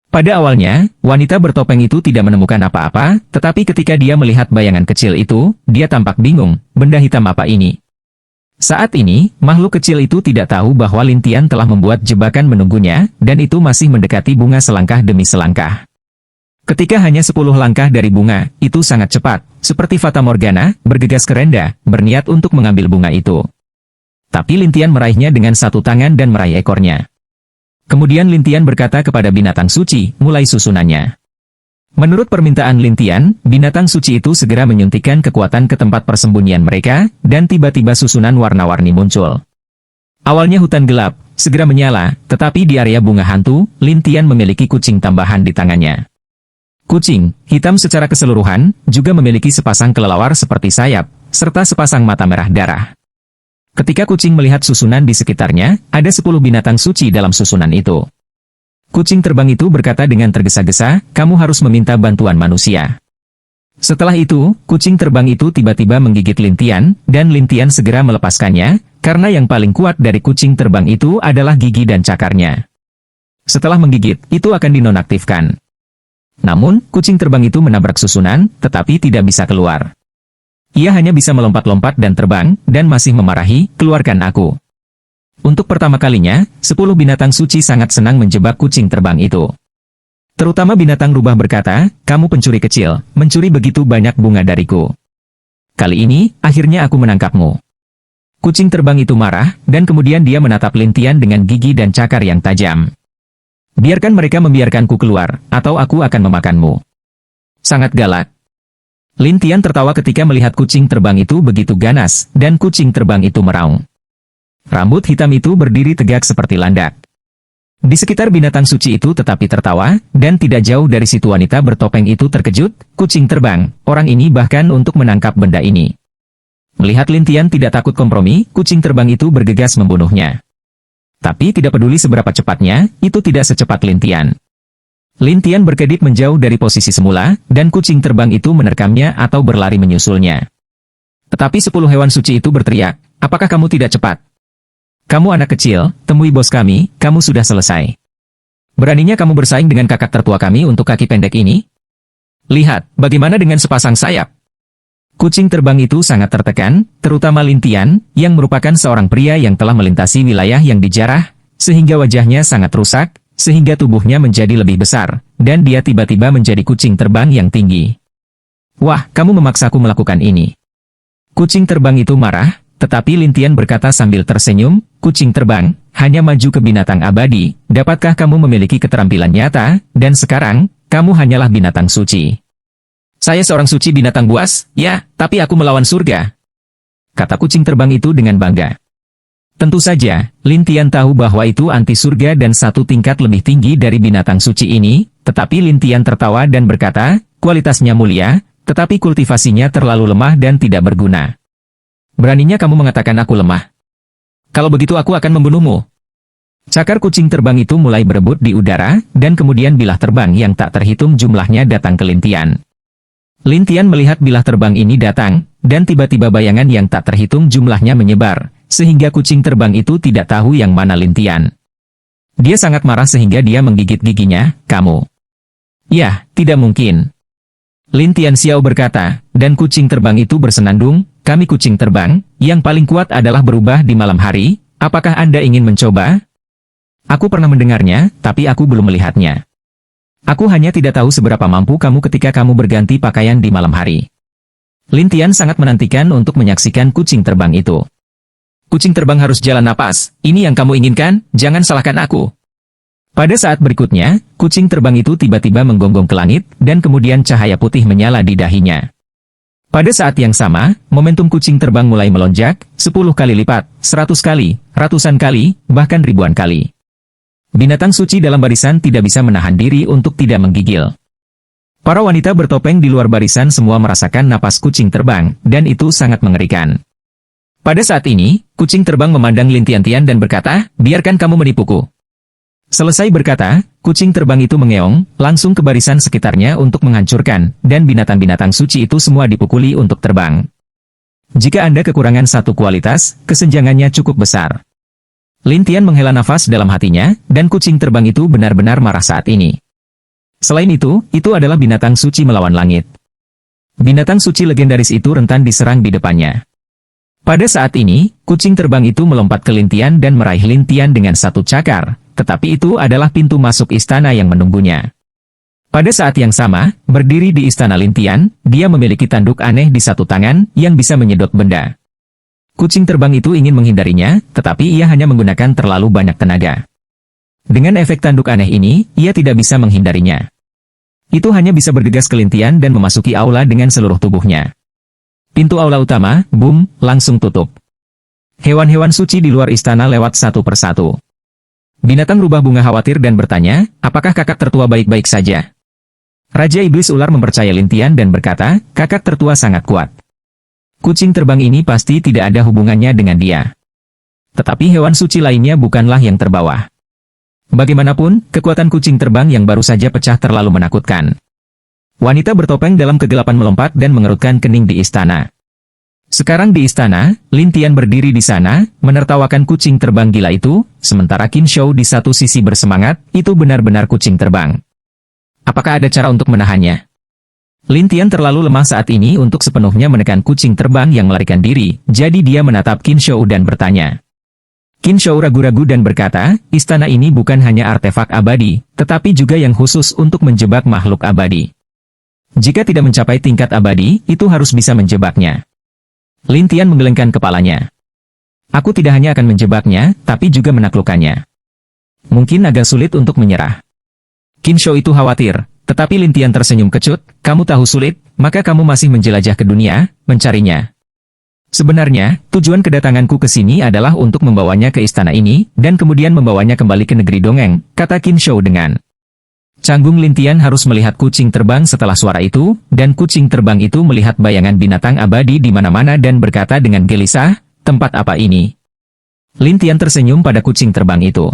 Pada awalnya, wanita bertopeng itu tidak menemukan apa-apa, tetapi ketika dia melihat bayangan kecil itu, dia tampak bingung, benda hitam apa ini? Saat ini, makhluk kecil itu tidak tahu bahwa Lintian telah membuat jebakan menunggunya, dan itu masih mendekati bunga selangkah demi selangkah. Ketika hanya 10 langkah dari bunga, itu sangat cepat, seperti Fata Morgana, bergegas ke Renda, berniat untuk mengambil bunga itu. Tapi Lintian meraihnya dengan satu tangan dan meraih ekornya. Kemudian Lintian berkata kepada binatang suci, mulai susunannya. Menurut permintaan Lintian, binatang suci itu segera menyuntikkan kekuatan ke tempat persembunyian mereka, dan tiba-tiba susunan warna-warni muncul. Awalnya hutan gelap, segera menyala, tetapi di area bunga hantu, Lintian memiliki kucing tambahan di tangannya. Kucing, hitam secara keseluruhan, juga memiliki sepasang kelelawar seperti sayap, serta sepasang mata merah darah. Ketika kucing melihat susunan di sekitarnya, ada 10 binatang suci dalam susunan itu. Kucing terbang itu berkata dengan tergesa-gesa, "Kamu harus meminta bantuan manusia." Setelah itu, kucing terbang itu tiba-tiba menggigit Lintian, dan Lintian segera melepaskannya, karena yang paling kuat dari kucing terbang itu adalah gigi dan cakarnya. Setelah menggigit, itu akan dinonaktifkan. Namun, kucing terbang itu menabrak susunan, tetapi tidak bisa keluar. Ia hanya bisa melompat-lompat dan terbang, dan masih memarahi, "Keluarkan aku." Untuk pertama kalinya, 10 binatang suci sangat senang menjebak kucing terbang itu. Terutama binatang rubah berkata, "Kamu pencuri kecil, mencuri begitu banyak bunga dariku. Kali ini, akhirnya aku menangkapmu." Kucing terbang itu marah, dan kemudian dia menatap Lintian dengan gigi dan cakar yang tajam. "Biarkan mereka membiarkanku keluar, atau aku akan memakanmu." Sangat galak. Lintian tertawa ketika melihat kucing terbang itu begitu ganas, dan kucing terbang itu meraung. Rambut hitam itu berdiri tegak seperti landak. Di sekitar binatang suci itu tetapi tertawa, dan tidak jauh dari situ wanita bertopeng itu terkejut, "Kucing terbang, orang ini bahkan untuk menangkap benda ini." Melihat Lintian tidak takut kompromi, kucing terbang itu bergegas membunuhnya. Tapi tidak peduli seberapa cepatnya, itu tidak secepat Lintian. Lintian berkedip menjauh dari posisi semula, dan kucing terbang itu menerkamnya atau berlari menyusulnya. Tetapi 10 hewan suci itu berteriak, "Apakah kamu tidak cepat? Kamu anak kecil, temui bos kami, kamu sudah selesai. Beraninya kamu bersaing dengan kakak tertua kami untuk kaki pendek ini? Lihat, bagaimana dengan sepasang sayap?" Kucing terbang itu sangat tertekan, terutama Lintian, yang merupakan seorang pria yang telah melintasi wilayah yang dijarah, sehingga wajahnya sangat rusak, sehingga tubuhnya menjadi lebih besar, dan dia tiba-tiba menjadi kucing terbang yang tinggi. "Wah, kamu memaksaku melakukan ini." Kucing terbang itu marah, tetapi Lintian berkata sambil tersenyum, "Kucing terbang, hanya maju ke binatang abadi, dapatkah kamu memiliki keterampilan nyata, dan sekarang, kamu hanyalah binatang suci." "Saya seorang suci binatang buas, ya, tapi aku melawan surga," kata kucing terbang itu dengan bangga. Tentu saja, Lintian tahu bahwa itu anti surga dan satu tingkat lebih tinggi dari binatang suci ini, tetapi Lintian tertawa dan berkata, "Kualitasnya mulia, tetapi kultivasinya terlalu lemah dan tidak berguna. Beraninya kamu mengatakan aku lemah. Kalau begitu aku akan membunuhmu. Cakar kucing terbang itu mulai berebut di udara, dan kemudian bilah terbang yang tak terhitung jumlahnya datang ke Lin Tian. Lin Tian melihat bilah terbang ini datang, dan tiba-tiba bayangan yang tak terhitung jumlahnya menyebar, sehingga kucing terbang itu tidak tahu yang mana Lin Tian. Dia sangat marah sehingga dia menggigit giginya, kamu. Ya, tidak mungkin. Lin Tian Xiao berkata, dan kucing terbang itu bersenandung, kami kucing terbang, yang paling kuat adalah berubah di malam hari, apakah Anda ingin mencoba? Aku pernah mendengarnya, tapi aku belum melihatnya. Aku hanya tidak tahu seberapa mampu kamu ketika kamu berganti pakaian di malam hari. Lin Tian sangat menantikan untuk menyaksikan kucing terbang itu. Kucing terbang harus jalan napas, ini yang kamu inginkan, jangan salahkan aku. Pada saat berikutnya, kucing terbang itu tiba-tiba menggonggong ke langit, dan kemudian cahaya putih menyala di dahinya. Pada saat yang sama, momentum kucing terbang mulai melonjak, 10 kali lipat, 100 kali, ratusan kali, bahkan ribuan kali. Binatang suci dalam barisan tidak bisa menahan diri untuk tidak menggigil. Para wanita bertopeng di luar barisan semua merasakan napas kucing terbang, dan itu sangat mengerikan. Pada saat ini, kucing terbang memandang Lin Tian Tian dan berkata, biarkan kamu menipuku. Selesai berkata, kucing terbang itu mengeong, langsung ke barisan sekitarnya untuk menghancurkan, dan binatang-binatang suci itu semua dipukuli untuk terbang. Jika Anda kekurangan satu kualitas, kesenjangannya cukup besar. Lin Tian menghela nafas dalam hatinya, dan kucing terbang itu benar-benar marah saat ini. Selain itu adalah binatang suci melawan langit. Binatang suci legendaris itu rentan diserang di depannya. Pada saat ini, kucing terbang itu melompat ke Lin Tian dan meraih Lin Tian dengan satu cakar, tetapi itu adalah pintu masuk istana yang menunggunya. Pada saat yang sama, berdiri di istana Lin Tian, dia memiliki tanduk aneh di satu tangan yang bisa menyedot benda. Kucing terbang itu ingin menghindarinya, tetapi ia hanya menggunakan terlalu banyak tenaga. Dengan efek tanduk aneh ini, ia tidak bisa menghindarinya. Itu hanya bisa bergegas ke Lin Tian dan memasuki aula dengan seluruh tubuhnya. Pintu aula utama, boom, langsung tutup. Hewan-hewan suci di luar istana lewat satu persatu. Binatang rubah bunga khawatir dan bertanya, apakah kakak tertua baik-baik saja? Raja Iblis Ular mempercayai Lin Tian dan berkata, kakak tertua sangat kuat. Kucing terbang ini pasti tidak ada hubungannya dengan dia. Tetapi hewan suci lainnya bukanlah yang terbawah. Bagaimanapun, kekuatan kucing terbang yang baru saja pecah terlalu menakutkan. Wanita bertopeng dalam kegelapan melompat dan mengerutkan kening di istana. Sekarang di istana, Lin Tian berdiri di sana, menertawakan kucing terbang gila itu, sementara Qin Shou di satu sisi bersemangat, itu benar-benar kucing terbang. Apakah ada cara untuk menahannya? Lin Tian terlalu lemah saat ini untuk sepenuhnya menekan kucing terbang yang melarikan diri, jadi dia menatap Qin Shou dan bertanya. Qin Shou ragu-ragu dan berkata, istana ini bukan hanya artefak abadi, tetapi juga yang khusus untuk menjebak makhluk abadi. Jika tidak mencapai tingkat abadi, itu harus bisa menjebaknya. Lin Tian menggelengkan kepalanya. Aku tidak hanya akan menjebaknya, tapi juga menaklukkannya. Mungkin agak sulit untuk menyerah. Qin Shou itu khawatir. Tetapi Lin Tian tersenyum kecut, kamu tahu sulit, maka kamu masih menjelajah ke dunia, mencarinya. Sebenarnya, tujuan kedatanganku ke sini adalah untuk membawanya ke istana ini, dan kemudian membawanya kembali ke negeri dongeng, kata Qin Shou dengan canggung. Lin Tian harus melihat kucing terbang setelah suara itu, dan kucing terbang itu melihat bayangan binatang abadi di mana-mana dan berkata dengan gelisah, tempat apa ini? Lin Tian tersenyum pada kucing terbang itu.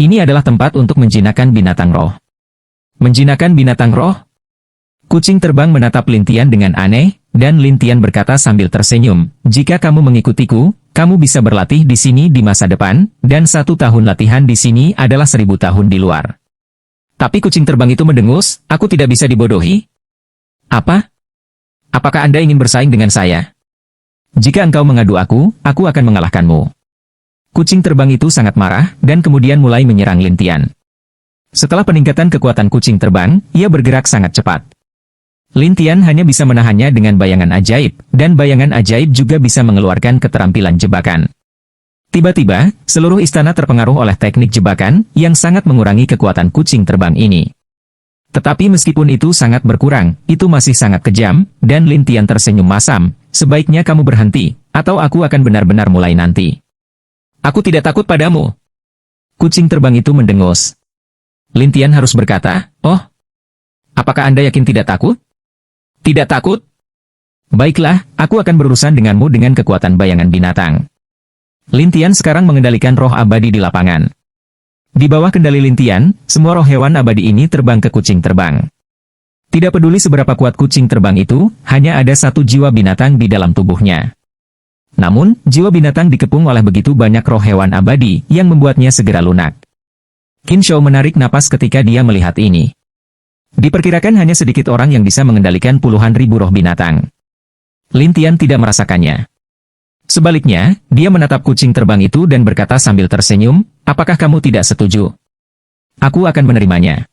Ini adalah tempat untuk menjinakkan binatang roh. Menjinakkan binatang roh? Kucing terbang menatap Lin Tian dengan aneh, dan Lin Tian berkata sambil tersenyum, jika kamu mengikutiku, kamu bisa berlatih di sini di masa depan, dan 1 tahun latihan di sini adalah 1000 tahun di luar. Tapi kucing terbang itu mendengus, aku tidak bisa dibodohi. Apa? Apakah Anda ingin bersaing dengan saya? Jika engkau mengadu aku akan mengalahkanmu. Kucing terbang itu sangat marah, dan kemudian mulai menyerang Lin Tian. Setelah peningkatan kekuatan kucing terbang, ia bergerak sangat cepat. Lin Tian hanya bisa menahannya dengan bayangan ajaib, dan bayangan ajaib juga bisa mengeluarkan keterampilan jebakan. Tiba-tiba, seluruh istana terpengaruh oleh teknik jebakan, yang sangat mengurangi kekuatan kucing terbang ini. Tetapi meskipun itu sangat berkurang, itu masih sangat kejam, dan Lin Tian tersenyum masam, sebaiknya kamu berhenti, atau aku akan benar-benar mulai nanti. Aku tidak takut padamu. Kucing terbang itu mendengus. Lin Tian harus berkata, oh, apakah Anda yakin tidak takut? Tidak takut? Baiklah, aku akan berurusan denganmu dengan kekuatan bayangan binatang. Lin Tian sekarang mengendalikan roh abadi di lapangan. Di bawah kendali Lin Tian, semua roh hewan abadi ini terbang ke kucing terbang. Tidak peduli seberapa kuat kucing terbang itu, hanya ada satu jiwa binatang di dalam tubuhnya. Namun, jiwa binatang dikepung oleh begitu banyak roh hewan abadi yang membuatnya segera lunak. Qin Shou menarik napas ketika dia melihat ini. Diperkirakan hanya sedikit orang yang bisa mengendalikan puluhan ribu roh binatang. Lin Tian tidak merasakannya. Sebaliknya, dia menatap kucing terbang itu dan berkata sambil tersenyum, apakah kamu tidak setuju? Aku akan menerimanya.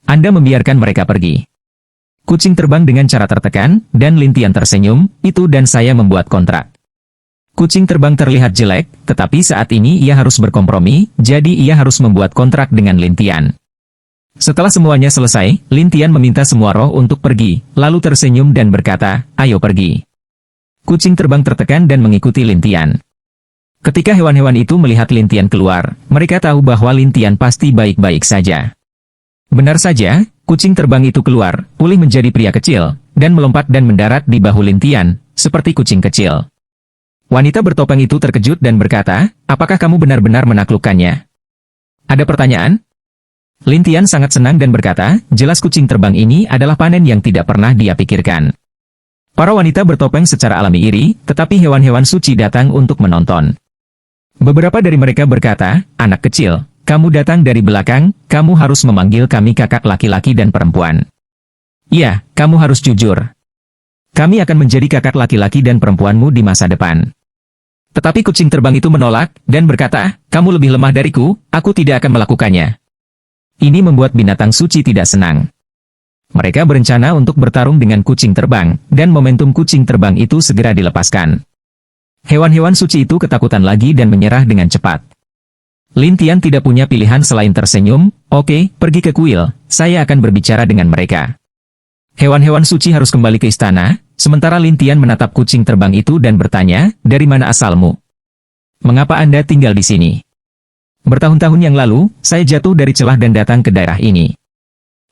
Anda membiarkan mereka pergi. Kucing terbang dengan cara tertekan, dan Lin Tian tersenyum, itu dan saya membuat kontrak. Kucing terbang terlihat jelek, tetapi saat ini ia harus berkompromi, jadi ia harus membuat kontrak dengan Lin Tian. Setelah semuanya selesai, Lin Tian meminta semua roh untuk pergi, lalu tersenyum dan berkata, ayo pergi. Kucing terbang tertekan dan mengikuti Lin Tian. Ketika hewan-hewan itu melihat Lin Tian keluar, mereka tahu bahwa Lin Tian pasti baik-baik saja. Benar saja, kucing terbang itu keluar, pulih menjadi pria kecil, dan melompat dan mendarat di bahu Lin Tian, seperti kucing kecil. Wanita bertopeng itu terkejut dan berkata, apakah kamu benar-benar menaklukkannya? Ada pertanyaan? Lin Tian sangat senang dan berkata, jelas kucing terbang ini adalah panen yang tidak pernah dia pikirkan. Para wanita bertopeng secara alami iri, tetapi hewan-hewan suci datang untuk menonton. Beberapa dari mereka berkata, anak kecil, kamu datang dari belakang, kamu harus memanggil kami kakak laki-laki dan perempuan. Iya, kamu harus jujur. Kami akan menjadi kakak laki-laki dan perempuanmu di masa depan. Tetapi kucing terbang itu menolak, dan berkata, kamu lebih lemah dariku, aku tidak akan melakukannya. Ini membuat binatang suci tidak senang. Mereka berencana untuk bertarung dengan kucing terbang, dan momentum kucing terbang itu segera dilepaskan. Hewan-hewan suci itu ketakutan lagi dan menyerah dengan cepat. Lin Tian tidak punya pilihan selain tersenyum, oke, pergi ke kuil, saya akan berbicara dengan mereka. Hewan-hewan suci harus kembali ke istana, sementara Lin Tian menatap kucing terbang itu dan bertanya, dari mana asalmu? Mengapa Anda tinggal di sini? Bertahun-tahun yang lalu, saya jatuh dari celah dan datang ke daerah ini.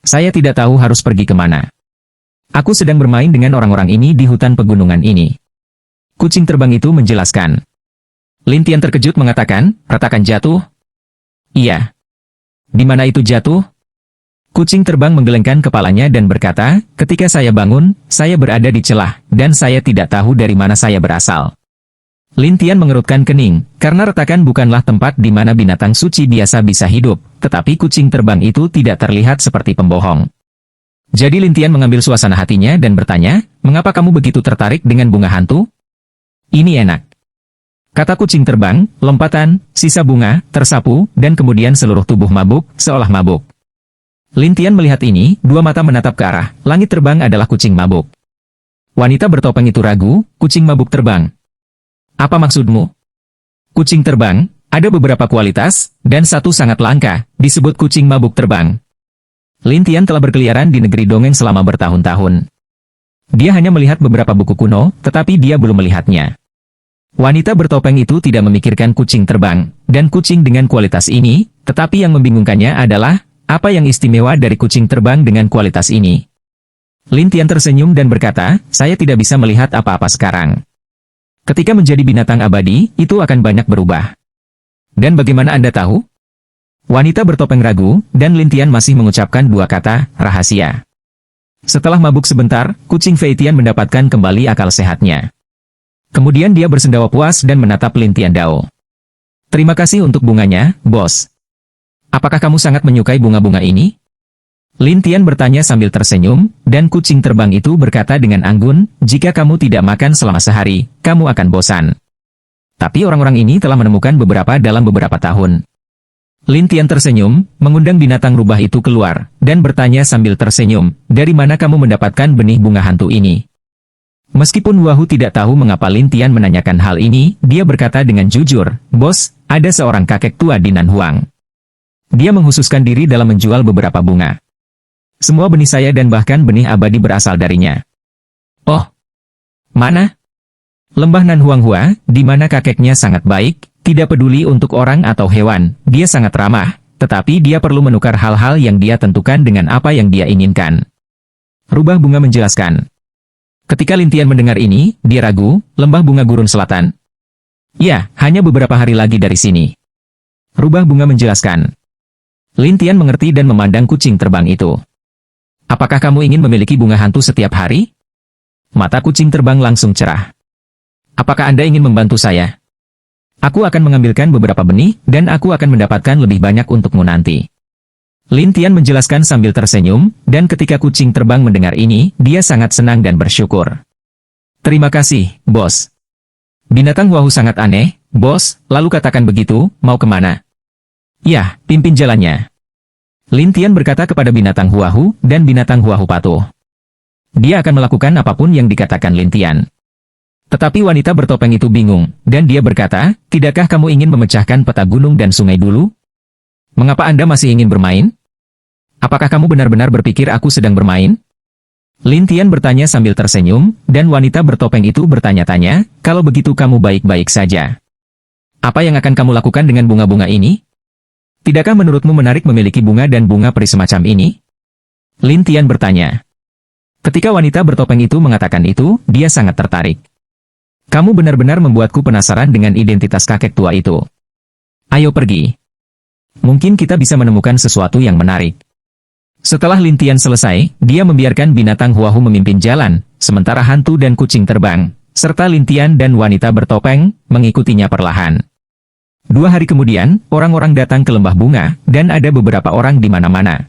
Saya tidak tahu harus pergi kemana. Aku sedang bermain dengan orang-orang ini di hutan pegunungan ini. Kucing terbang itu menjelaskan. Lin Tian terkejut mengatakan, retakan jatuh? Iya. Di mana itu jatuh? Kucing terbang menggelengkan kepalanya dan berkata, ketika saya bangun, saya berada di celah, dan saya tidak tahu dari mana saya berasal. Lin Tian mengerutkan kening, karena retakan bukanlah tempat di mana binatang suci biasa bisa hidup, tetapi kucing terbang itu tidak terlihat seperti pembohong. Jadi Lin Tian mengambil suasana hatinya dan bertanya, mengapa kamu begitu tertarik dengan bunga hantu? Ini enak. Kata kucing terbang, lompatan, sisa bunga, tersapu, dan kemudian seluruh tubuh mabuk, seolah mabuk. Lin Tian melihat ini, dua mata menatap ke arah, langit terbang adalah kucing mabuk. Wanita bertopeng itu ragu, kucing mabuk terbang. Apa maksudmu? Kucing terbang, ada beberapa kualitas, dan satu sangat langka, disebut kucing mabuk terbang. Lin Tian telah berkeliaran di negeri dongeng selama bertahun-tahun. Dia hanya melihat beberapa buku kuno, tetapi dia belum melihatnya. Wanita bertopeng itu tidak memikirkan kucing terbang, dan kucing dengan kualitas ini, tetapi yang membingungkannya adalah, apa yang istimewa dari kucing terbang dengan kualitas ini? Lin Tian tersenyum dan berkata, saya tidak bisa melihat apa-apa sekarang. Ketika menjadi binatang abadi, itu akan banyak berubah. Dan bagaimana Anda tahu? Wanita bertopeng ragu, dan Lin Tian masih mengucapkan dua kata, rahasia. Setelah mabuk sebentar, kucing Fei Tian mendapatkan kembali akal sehatnya. Kemudian dia bersendawa puas dan menatap Lin Tian Dao. Terima kasih untuk bunganya, bos. Apakah kamu sangat menyukai bunga-bunga ini? Lin Tian bertanya sambil tersenyum, dan kucing terbang itu berkata dengan anggun, jika kamu tidak makan selama sehari, kamu akan bosan. Tapi orang-orang ini telah menemukan beberapa dalam beberapa tahun. Lin Tian tersenyum, mengundang binatang rubah itu keluar, dan bertanya sambil tersenyum, dari mana kamu mendapatkan benih bunga hantu ini? Meskipun Wahu tidak tahu mengapa Lin Tian menanyakan hal ini, dia berkata dengan jujur, bos, ada seorang kakek tua di Nanhuang. Dia menghususkan diri dalam menjual beberapa bunga. Semua benih saya dan bahkan benih abadi berasal darinya. Oh, mana? Lembah Nanhuanghua, di mana kakeknya sangat baik, tidak peduli untuk orang atau hewan, dia sangat ramah, tetapi dia perlu menukar hal-hal yang dia tentukan dengan apa yang dia inginkan. Rubah bunga menjelaskan. Ketika Lin Tian mendengar ini, dia ragu, lembah bunga gurun selatan. Ya, hanya beberapa hari lagi dari sini. Rubah bunga menjelaskan. Lin Tian mengerti dan memandang kucing terbang itu. Apakah kamu ingin memiliki bunga hantu setiap hari? Mata kucing terbang langsung cerah. Apakah Anda ingin membantu saya? Aku akan mengambilkan beberapa benih, dan aku akan mendapatkan lebih banyak untukmu nanti. Lin Tian menjelaskan sambil tersenyum, dan ketika kucing terbang mendengar ini, dia sangat senang dan bersyukur. Terima kasih, bos. Binatang Wahoo sangat aneh, bos, lalu katakan begitu, mau kemana? Ya, pimpin jalannya. Lin Tian berkata kepada binatang Wahoo, dan binatang Wahoo patuh. Dia akan melakukan apapun yang dikatakan Lin Tian. Tetapi wanita bertopeng itu bingung, dan dia berkata, tidakkah kamu ingin memecahkan peta gunung dan sungai dulu? Mengapa Anda masih ingin bermain? Apakah kamu benar-benar berpikir aku sedang bermain? Lin Tian bertanya sambil tersenyum, dan wanita bertopeng itu bertanya-tanya, kalau begitu kamu baik-baik saja. Apa yang akan kamu lakukan dengan bunga-bunga ini? Tidakkah menurutmu menarik memiliki bunga dan bunga peri semacam ini? Lin Tian bertanya. Ketika wanita bertopeng itu mengatakan itu, dia sangat tertarik. Kamu benar-benar membuatku penasaran dengan identitas kakek tua itu. Ayo pergi. Mungkin kita bisa menemukan sesuatu yang menarik. Setelah Lin Tian selesai, dia membiarkan binatang Wahoo memimpin jalan, sementara hantu dan kucing terbang, serta Lin Tian dan wanita bertopeng, mengikutinya perlahan. 2 hari kemudian, orang-orang datang ke lembah bunga, dan ada beberapa orang di mana-mana.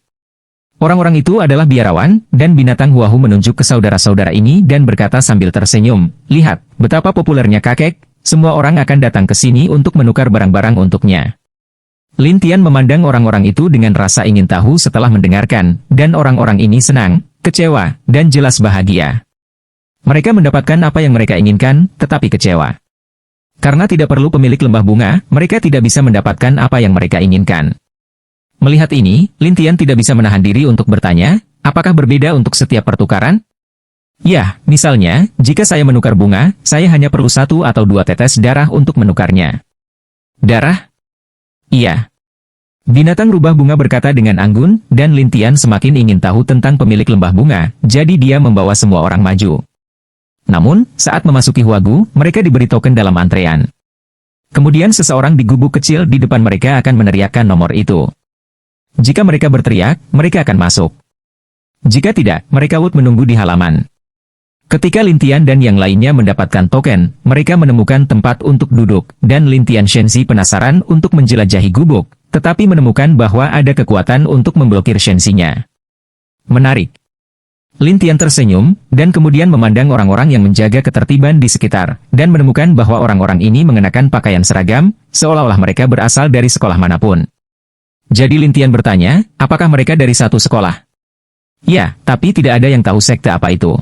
Orang-orang itu adalah biarawan, dan binatang Wahoo menunjuk ke saudara-saudara ini dan berkata sambil tersenyum, lihat, betapa populernya kakek, semua orang akan datang ke sini untuk menukar barang-barang untuknya. Lin Tian memandang orang-orang itu dengan rasa ingin tahu setelah mendengarkan, dan orang-orang ini senang, kecewa, dan jelas bahagia. Mereka mendapatkan apa yang mereka inginkan, tetapi kecewa. Karena tidak perlu pemilik lembah bunga, mereka tidak bisa mendapatkan apa yang mereka inginkan. Melihat ini, Lin Tian tidak bisa menahan diri untuk bertanya, apakah berbeda untuk setiap pertukaran? Ya, misalnya, jika saya menukar bunga, saya hanya perlu 1 atau 2 tetes darah untuk menukarnya. Darah? Iya. Binatang rubah bunga berkata dengan anggun, dan Lin Tian semakin ingin tahu tentang pemilik lembah bunga, jadi dia membawa semua orang maju. Namun, saat memasuki Huagu, mereka diberi token dalam antrean. Kemudian seseorang di gubuk kecil di depan mereka akan meneriakkan nomor itu. Jika mereka berteriak, mereka akan masuk. Jika tidak, mereka menunggu di halaman. Ketika Lin Tian dan yang lainnya mendapatkan token, mereka menemukan tempat untuk duduk, dan Lin Tian Shenzi penasaran untuk menjelajahi gubuk, tetapi menemukan bahwa ada kekuatan untuk memblokir Shenzi-nya. Menarik. Lin Tian tersenyum, dan kemudian memandang orang-orang yang menjaga ketertiban di sekitar, dan menemukan bahwa orang-orang ini mengenakan pakaian seragam, seolah-olah mereka berasal dari sekolah manapun. Jadi Lin Tian bertanya, apakah mereka dari satu sekolah? Ya, tapi tidak ada yang tahu sekte apa itu.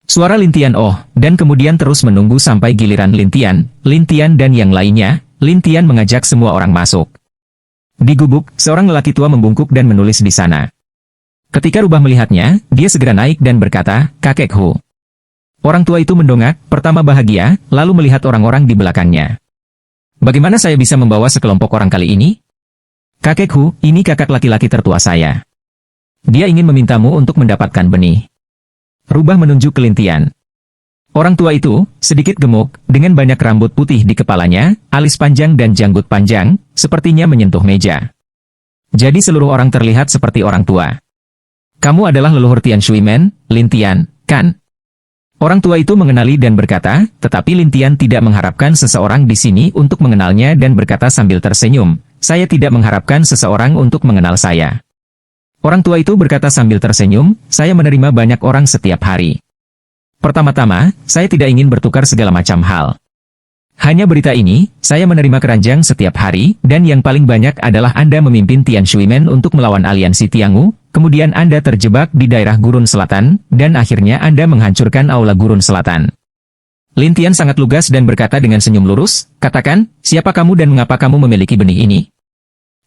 Suara Lin Tian dan kemudian terus menunggu sampai giliran Lin Tian dan yang lainnya. Lin Tian mengajak semua orang masuk. Di gubuk, seorang lelaki tua membungkuk dan menulis di sana. Ketika Rubah melihatnya, dia segera naik dan berkata, Kakek Hu. Orang tua itu mendongak, pertama bahagia, lalu melihat orang-orang di belakangnya. Bagaimana saya bisa membawa sekelompok orang kali ini? Kakek Hu, ini kakak laki-laki tertua saya. Dia ingin memintamu untuk mendapatkan benih. Rubah menunjuk ke Lin Tian. Orang tua itu, sedikit gemuk, dengan banyak rambut putih di kepalanya, alis panjang dan janggut panjang, sepertinya menyentuh meja. Jadi seluruh orang terlihat seperti orang tua. Kamu adalah leluhur Tian Shuimen, Lin Tian, kan? Orang tua itu mengenali dan berkata, tetapi Lin Tian tidak mengharapkan seseorang di sini untuk mengenalnya dan berkata sambil tersenyum, saya tidak mengharapkan seseorang untuk mengenal saya. Orang tua itu berkata sambil tersenyum, saya menerima banyak orang setiap hari. Pertama-tama, saya tidak ingin bertukar segala macam hal. Hanya berita ini, saya menerima keranjang setiap hari, dan yang paling banyak adalah Anda memimpin Tian Shuimen untuk melawan aliansi Tiangu, kemudian Anda terjebak di daerah Gurun Selatan, dan akhirnya Anda menghancurkan aula Gurun Selatan. Lin Tian sangat lugas dan berkata dengan senyum lurus, katakan, siapa kamu dan mengapa kamu memiliki benih ini?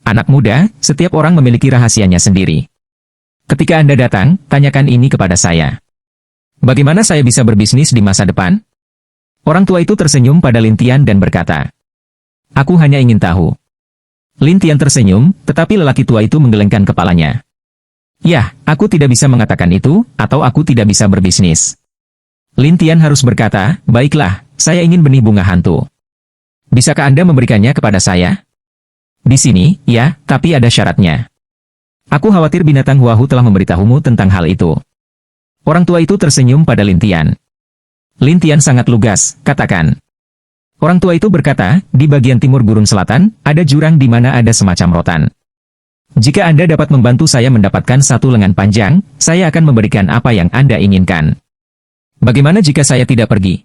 Anak muda, setiap orang memiliki rahasianya sendiri. Ketika Anda datang, tanyakan ini kepada saya. Bagaimana saya bisa berbisnis di masa depan? Orang tua itu tersenyum pada Lin Tian dan berkata, aku hanya ingin tahu. Lin Tian tersenyum, tetapi lelaki tua itu menggelengkan kepalanya. Ya, aku tidak bisa mengatakan itu, atau aku tidak bisa berbisnis. Lin Tian harus berkata, baiklah, saya ingin benih bunga hantu. Bisakah Anda memberikannya kepada saya? Di sini, ya, tapi ada syaratnya. Aku khawatir binatang Huahu telah memberitahumu tentang hal itu. Orang tua itu tersenyum pada Lin Tian. Lin Tian sangat lugas, katakan. Orang tua itu berkata, di bagian timur gurun selatan, ada jurang di mana ada semacam rotan. Jika Anda dapat membantu saya mendapatkan satu lengan panjang, saya akan memberikan apa yang Anda inginkan. Bagaimana jika saya tidak pergi?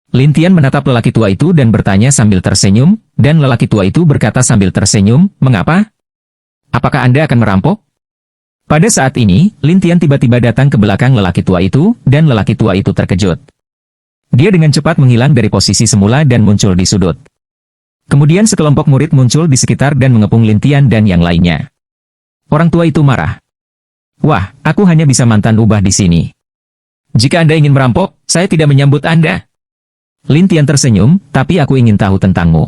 Lin Tian menatap lelaki tua itu dan bertanya sambil tersenyum, dan lelaki tua itu berkata sambil tersenyum, mengapa? Apakah Anda akan merampok? Pada saat ini, Lin Tian tiba-tiba datang ke belakang lelaki tua itu, dan lelaki tua itu terkejut. Dia dengan cepat menghilang dari posisi semula dan muncul di sudut. Kemudian sekelompok murid muncul di sekitar dan mengepung Lin Tian dan yang lainnya. Orang tua itu marah. Wah, aku hanya bisa mantan ubah di sini. Jika Anda ingin merampok, saya tidak menyambut Anda. Lin Tian tersenyum, tapi aku ingin tahu tentangmu.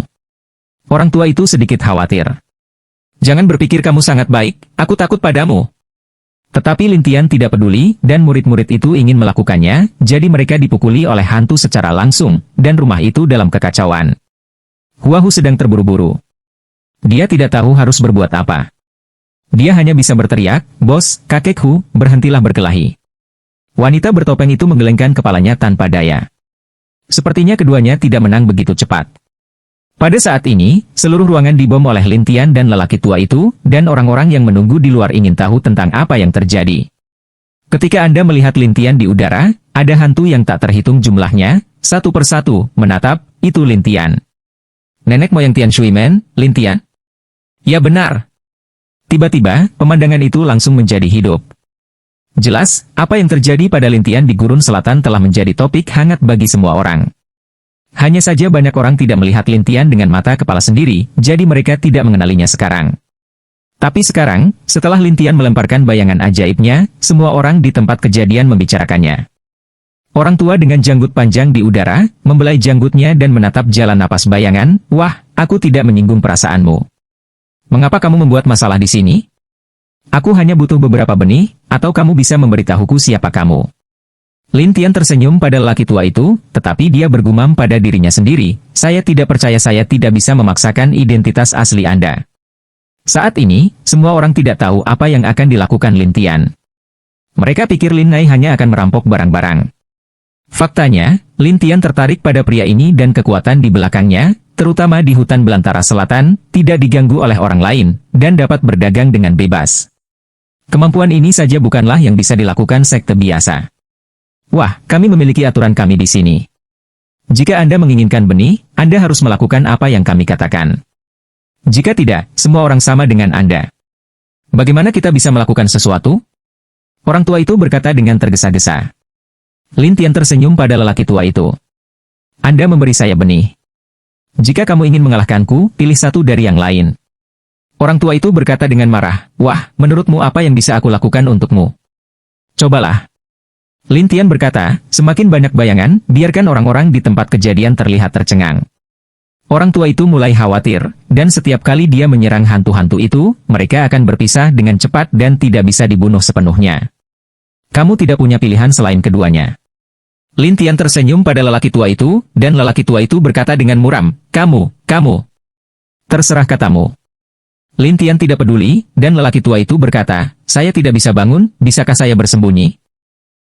Orang tua itu sedikit khawatir. Jangan berpikir kamu sangat baik, aku takut padamu. Tetapi Lin Tian tidak peduli, dan murid-murid itu ingin melakukannya, jadi mereka dipukuli oleh hantu secara langsung, dan rumah itu dalam kekacauan. Huahu sedang terburu-buru. Dia tidak tahu harus berbuat apa. Dia hanya bisa berteriak, bos, kakek Hu, berhentilah berkelahi. Wanita bertopeng itu menggelengkan kepalanya tanpa daya. Sepertinya keduanya tidak menang begitu cepat. Pada saat ini, seluruh ruangan dibom oleh Lin Tian dan lelaki tua itu, dan orang-orang yang menunggu di luar ingin tahu tentang apa yang terjadi. Ketika Anda melihat Lin Tian di udara, ada hantu yang tak terhitung jumlahnya, satu persatu, menatap, itu Lin Tian. Nenek moyang Tian Shuimen, Lin Tian? Ya benar. Tiba-tiba, pemandangan itu langsung menjadi hidup. Jelas, apa yang terjadi pada Lin Tian di Gurun Selatan telah menjadi topik hangat bagi semua orang. Hanya saja banyak orang tidak melihat Lin Tian dengan mata kepala sendiri, jadi mereka tidak mengenalinya sekarang. Tapi sekarang, setelah Lin Tian melemparkan bayangan ajaibnya, semua orang di tempat kejadian membicarakannya. Orang tua dengan janggut panjang di udara, membelai janggutnya dan menatap jalan napas bayangan, wah, aku tidak menyinggung perasaanmu. Mengapa kamu membuat masalah di sini? Aku hanya butuh beberapa benih, atau kamu bisa memberitahuku siapa kamu. Lin Tian tersenyum pada lelaki tua itu, tetapi dia bergumam pada dirinya sendiri, saya tidak percaya saya tidak bisa memaksakan identitas asli Anda. Saat ini, semua orang tidak tahu apa yang akan dilakukan Lin Tian. Mereka pikir Lin Nai hanya akan merampok barang-barang. Faktanya, Lin Tian tertarik pada pria ini dan kekuatan di belakangnya, terutama di hutan belantara selatan, tidak diganggu oleh orang lain, dan dapat berdagang dengan bebas. Kemampuan ini saja bukanlah yang bisa dilakukan sekte biasa. Wah, kami memiliki aturan kami di sini. Jika Anda menginginkan benih, Anda harus melakukan apa yang kami katakan. Jika tidak, semua orang sama dengan Anda. Bagaimana kita bisa melakukan sesuatu? Orang tua itu berkata dengan tergesa-gesa. Lin Tian tersenyum pada lelaki tua itu. Anda memberi saya benih. Jika kamu ingin mengalahkanku, pilih satu dari yang lain. Orang tua itu berkata dengan marah, wah, menurutmu apa yang bisa aku lakukan untukmu? Cobalah. Lin Tian berkata, semakin banyak bayangan, biarkan orang-orang di tempat kejadian terlihat tercengang. Orang tua itu mulai khawatir, dan setiap kali dia menyerang hantu-hantu itu, mereka akan berpisah dengan cepat dan tidak bisa dibunuh sepenuhnya. Kamu tidak punya pilihan selain keduanya. Lin Tian tersenyum pada lelaki tua itu, dan lelaki tua itu berkata dengan muram, kamu. Terserah katamu. Lin Tian tidak peduli, dan lelaki tua itu berkata, saya tidak bisa bangun, bisakah saya bersembunyi?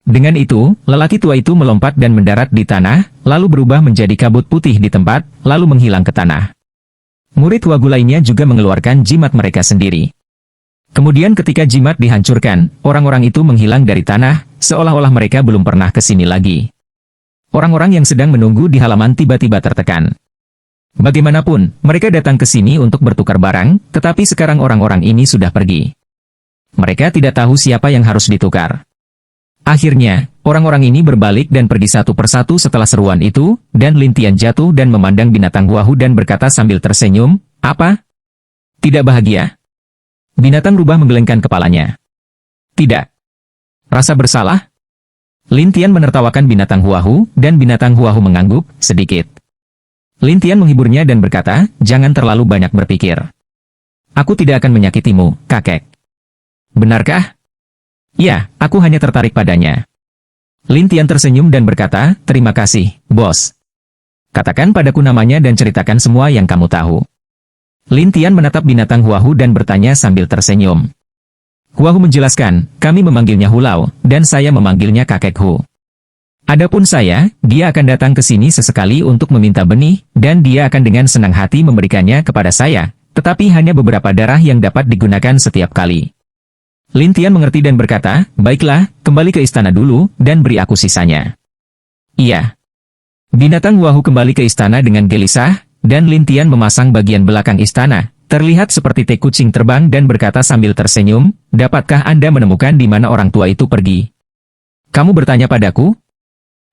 Dengan itu, lelaki tua itu melompat dan mendarat di tanah, lalu berubah menjadi kabut putih di tempat, lalu menghilang ke tanah. Murid Wagu lainnya juga mengeluarkan jimat mereka sendiri. Kemudian ketika jimat dihancurkan, orang-orang itu menghilang dari tanah, seolah-olah mereka belum pernah ke sini lagi. Orang-orang yang sedang menunggu di halaman tiba-tiba tertekan. Bagaimanapun, mereka datang ke sini untuk bertukar barang, tetapi sekarang orang-orang ini sudah pergi. Mereka tidak tahu siapa yang harus ditukar. Akhirnya, orang-orang ini berbalik dan pergi satu persatu setelah seruan itu, dan Lin Tian jatuh dan memandang binatang Huahu dan berkata sambil tersenyum, apa? Tidak bahagia? Binatang rubah menggelengkan kepalanya. Tidak. Rasa bersalah? Lin Tian menertawakan binatang Huahu, dan binatang Huahu mengangguk, sedikit. Lin Tian menghiburnya dan berkata, jangan terlalu banyak berpikir. Aku tidak akan menyakitimu, kakek. Benarkah? Ya, aku hanya tertarik padanya. Lin Tian tersenyum dan berkata, terima kasih, bos. Katakan padaku namanya dan ceritakan semua yang kamu tahu. Lin Tian menatap binatang Huahu dan bertanya sambil tersenyum. Huahu menjelaskan, kami memanggilnya Hulao, dan saya memanggilnya kakek Hu. Adapun saya, dia akan datang ke sini sesekali untuk meminta benih, dan dia akan dengan senang hati memberikannya kepada saya, tetapi hanya beberapa darah yang dapat digunakan setiap kali. Lin Tian mengerti dan berkata, baiklah, kembali ke istana dulu, dan beri aku sisanya. Iya. Binatang Huahu kembali ke istana dengan gelisah, dan Lin Tian memasang bagian belakang istana, terlihat seperti teh kucing terbang dan berkata sambil tersenyum, dapatkah Anda menemukan di mana orang tua itu pergi? Kamu bertanya padaku?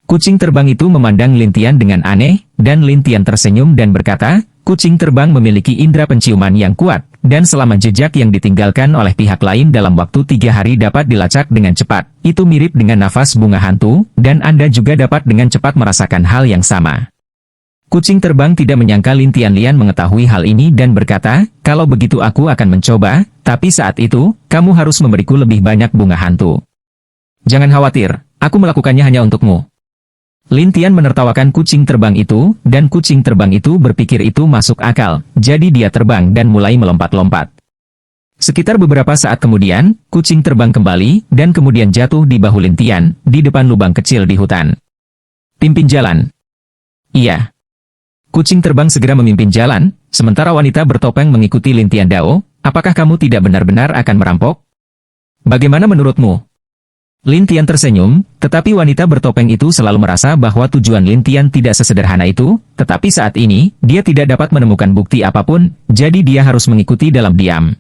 Kucing terbang itu memandang Lin Tian dengan aneh, dan Lin Tian tersenyum dan berkata, kucing terbang memiliki indera penciuman yang kuat, dan selama jejak yang ditinggalkan oleh pihak lain dalam waktu 3 hari dapat dilacak dengan cepat. Itu mirip dengan nafas bunga hantu, dan Anda juga dapat dengan cepat merasakan hal yang sama. Kucing terbang tidak menyangka Lin Tian mengetahui hal ini dan berkata, kalau begitu aku akan mencoba, tapi saat itu, kamu harus memberiku lebih banyak bunga hantu. Jangan khawatir, aku melakukannya hanya untukmu. Lin Tian menertawakan kucing terbang itu, dan kucing terbang itu berpikir itu masuk akal, jadi dia terbang dan mulai melompat-lompat. Sekitar beberapa saat kemudian, kucing terbang kembali, dan kemudian jatuh di bahu Lin Tian, di depan lubang kecil di hutan. Pimpin jalan. Iya. Kucing terbang segera memimpin jalan, sementara wanita bertopeng mengikuti Lin Tian Dao. Apakah kamu tidak benar-benar akan merampok? Bagaimana menurutmu? Lin Tian tersenyum, tetapi wanita bertopeng itu selalu merasa bahwa tujuan Lin Tian tidak sesederhana itu, tetapi saat ini, dia tidak dapat menemukan bukti apapun, jadi dia harus mengikuti dalam diam.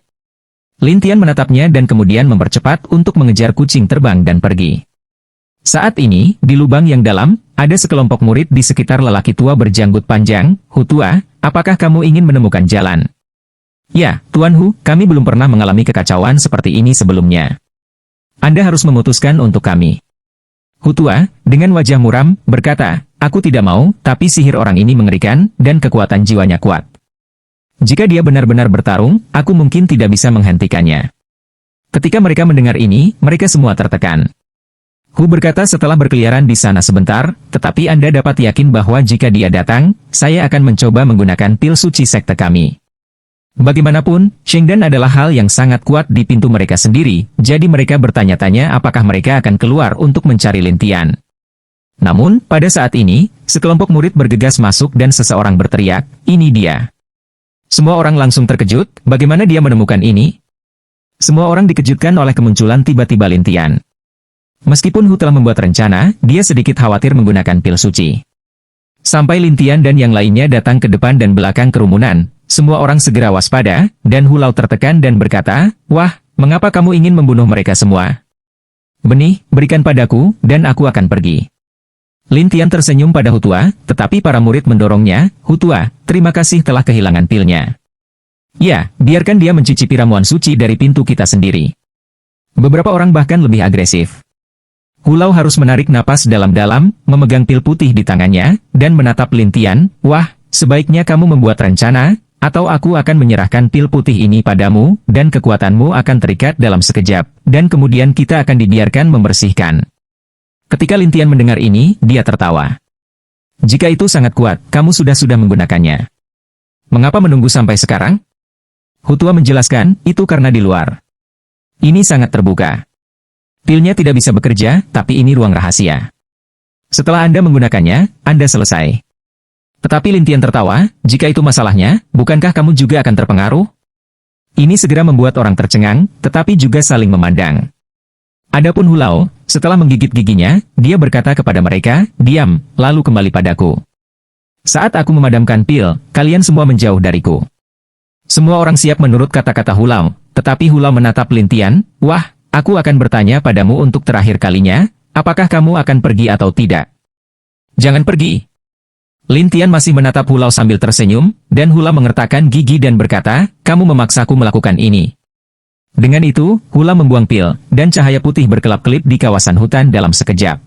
Lin Tian menatapnya dan kemudian mempercepat untuk mengejar kucing terbang dan pergi. Saat ini, di lubang yang dalam, ada sekelompok murid di sekitar lelaki tua berjanggut panjang. Hu tua, apakah kamu ingin menemukan jalan? Ya, Tuan Hu, kami belum pernah mengalami kekacauan seperti ini sebelumnya. Anda harus memutuskan untuk kami. Hu tua, dengan wajah muram, berkata, aku tidak mau, tapi sihir orang ini mengerikan, dan kekuatan jiwanya kuat. Jika dia benar-benar bertarung, aku mungkin tidak bisa menghentikannya. Ketika mereka mendengar ini, mereka semua tertekan. Hu berkata setelah berkeliaran di sana sebentar, tetapi Anda dapat yakin bahwa jika dia datang, saya akan mencoba menggunakan pil suci sekte kami. Bagaimanapun, Shengdan adalah hal yang sangat kuat di pintu mereka sendiri, jadi mereka bertanya-tanya apakah mereka akan keluar untuk mencari Lin Tian. Namun, pada saat ini, sekelompok murid bergegas masuk dan seseorang berteriak, ini dia. Semua orang langsung terkejut, bagaimana dia menemukan ini? Semua orang dikejutkan oleh kemunculan tiba-tiba Lin Tian. Meskipun Hu telah membuat rencana, dia sedikit khawatir menggunakan pil suci. Sampai Lin Tian dan yang lainnya datang ke depan dan belakang kerumunan, semua orang segera waspada, dan Hulao tertekan dan berkata, wah, mengapa kamu ingin membunuh mereka semua? Benih, berikan padaku, dan aku akan pergi. Lin Tian tersenyum pada Hu tua, tetapi para murid mendorongnya, Hu tua, terima kasih telah kehilangan pilnya. Ya, biarkan dia mencicipi ramuan suci dari pintu kita sendiri. Beberapa orang bahkan lebih agresif. Hulao harus menarik napas dalam-dalam, memegang pil putih di tangannya, dan menatap Lin Tian, wah, sebaiknya kamu membuat rencana, atau aku akan menyerahkan pil putih ini padamu, dan kekuatanmu akan terikat dalam sekejap, dan kemudian kita akan dibiarkan membersihkan. Ketika Lin Tian mendengar ini, dia tertawa. Jika itu sangat kuat, kamu sudah menggunakannya. Mengapa menunggu sampai sekarang? Hu tua menjelaskan, itu karena di luar. Ini sangat terbuka. Pilnya tidak bisa bekerja, tapi ini ruang rahasia. Setelah Anda menggunakannya, Anda selesai. Tetapi Lin Tian tertawa, jika itu masalahnya, bukankah kamu juga akan terpengaruh? Ini segera membuat orang tercengang, tetapi juga saling memandang. Adapun Hulao, setelah menggigit giginya, dia berkata kepada mereka, diam, lalu kembali padaku. Saat aku memadamkan pil, kalian semua menjauh dariku. Semua orang siap menurut kata-kata Hulao, tetapi Hulao menatap Lin Tian, wah, aku akan bertanya padamu untuk terakhir kalinya, apakah kamu akan pergi atau tidak? Jangan pergi. Lin Tian masih menatap Hulao sambil tersenyum, dan Hulao mengertakkan gigi dan berkata, kamu memaksaku melakukan ini. Dengan itu, Hulao membuang pil, dan cahaya putih berkelap-kelip di kawasan hutan dalam sekejap.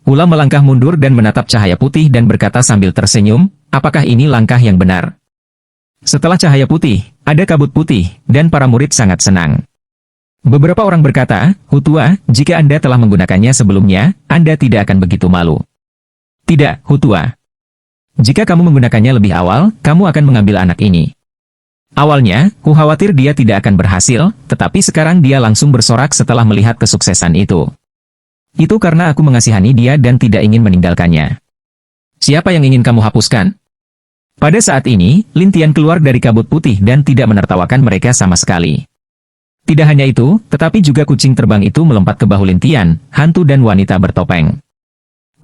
Hulao melangkah mundur dan menatap cahaya putih dan berkata sambil tersenyum, apakah ini langkah yang benar? Setelah cahaya putih, ada kabut putih, dan para murid sangat senang. Beberapa orang berkata, Hutua, jika Anda telah menggunakannya sebelumnya, Anda tidak akan begitu malu. Tidak, Hutua. Jika kamu menggunakannya lebih awal, kamu akan mengambil anak ini. Awalnya, Hu khawatir dia tidak akan berhasil, tetapi sekarang dia langsung bersorak setelah melihat kesuksesan itu. Itu karena aku mengasihani dia dan tidak ingin meninggalkannya. Siapa yang ingin kamu hapuskan? Pada saat ini, Lin Tian keluar dari kabut putih dan tidak menertawakan mereka sama sekali. Tidak hanya itu, tetapi juga kucing terbang itu melompat ke bahu Lin Tian, hantu dan wanita bertopeng.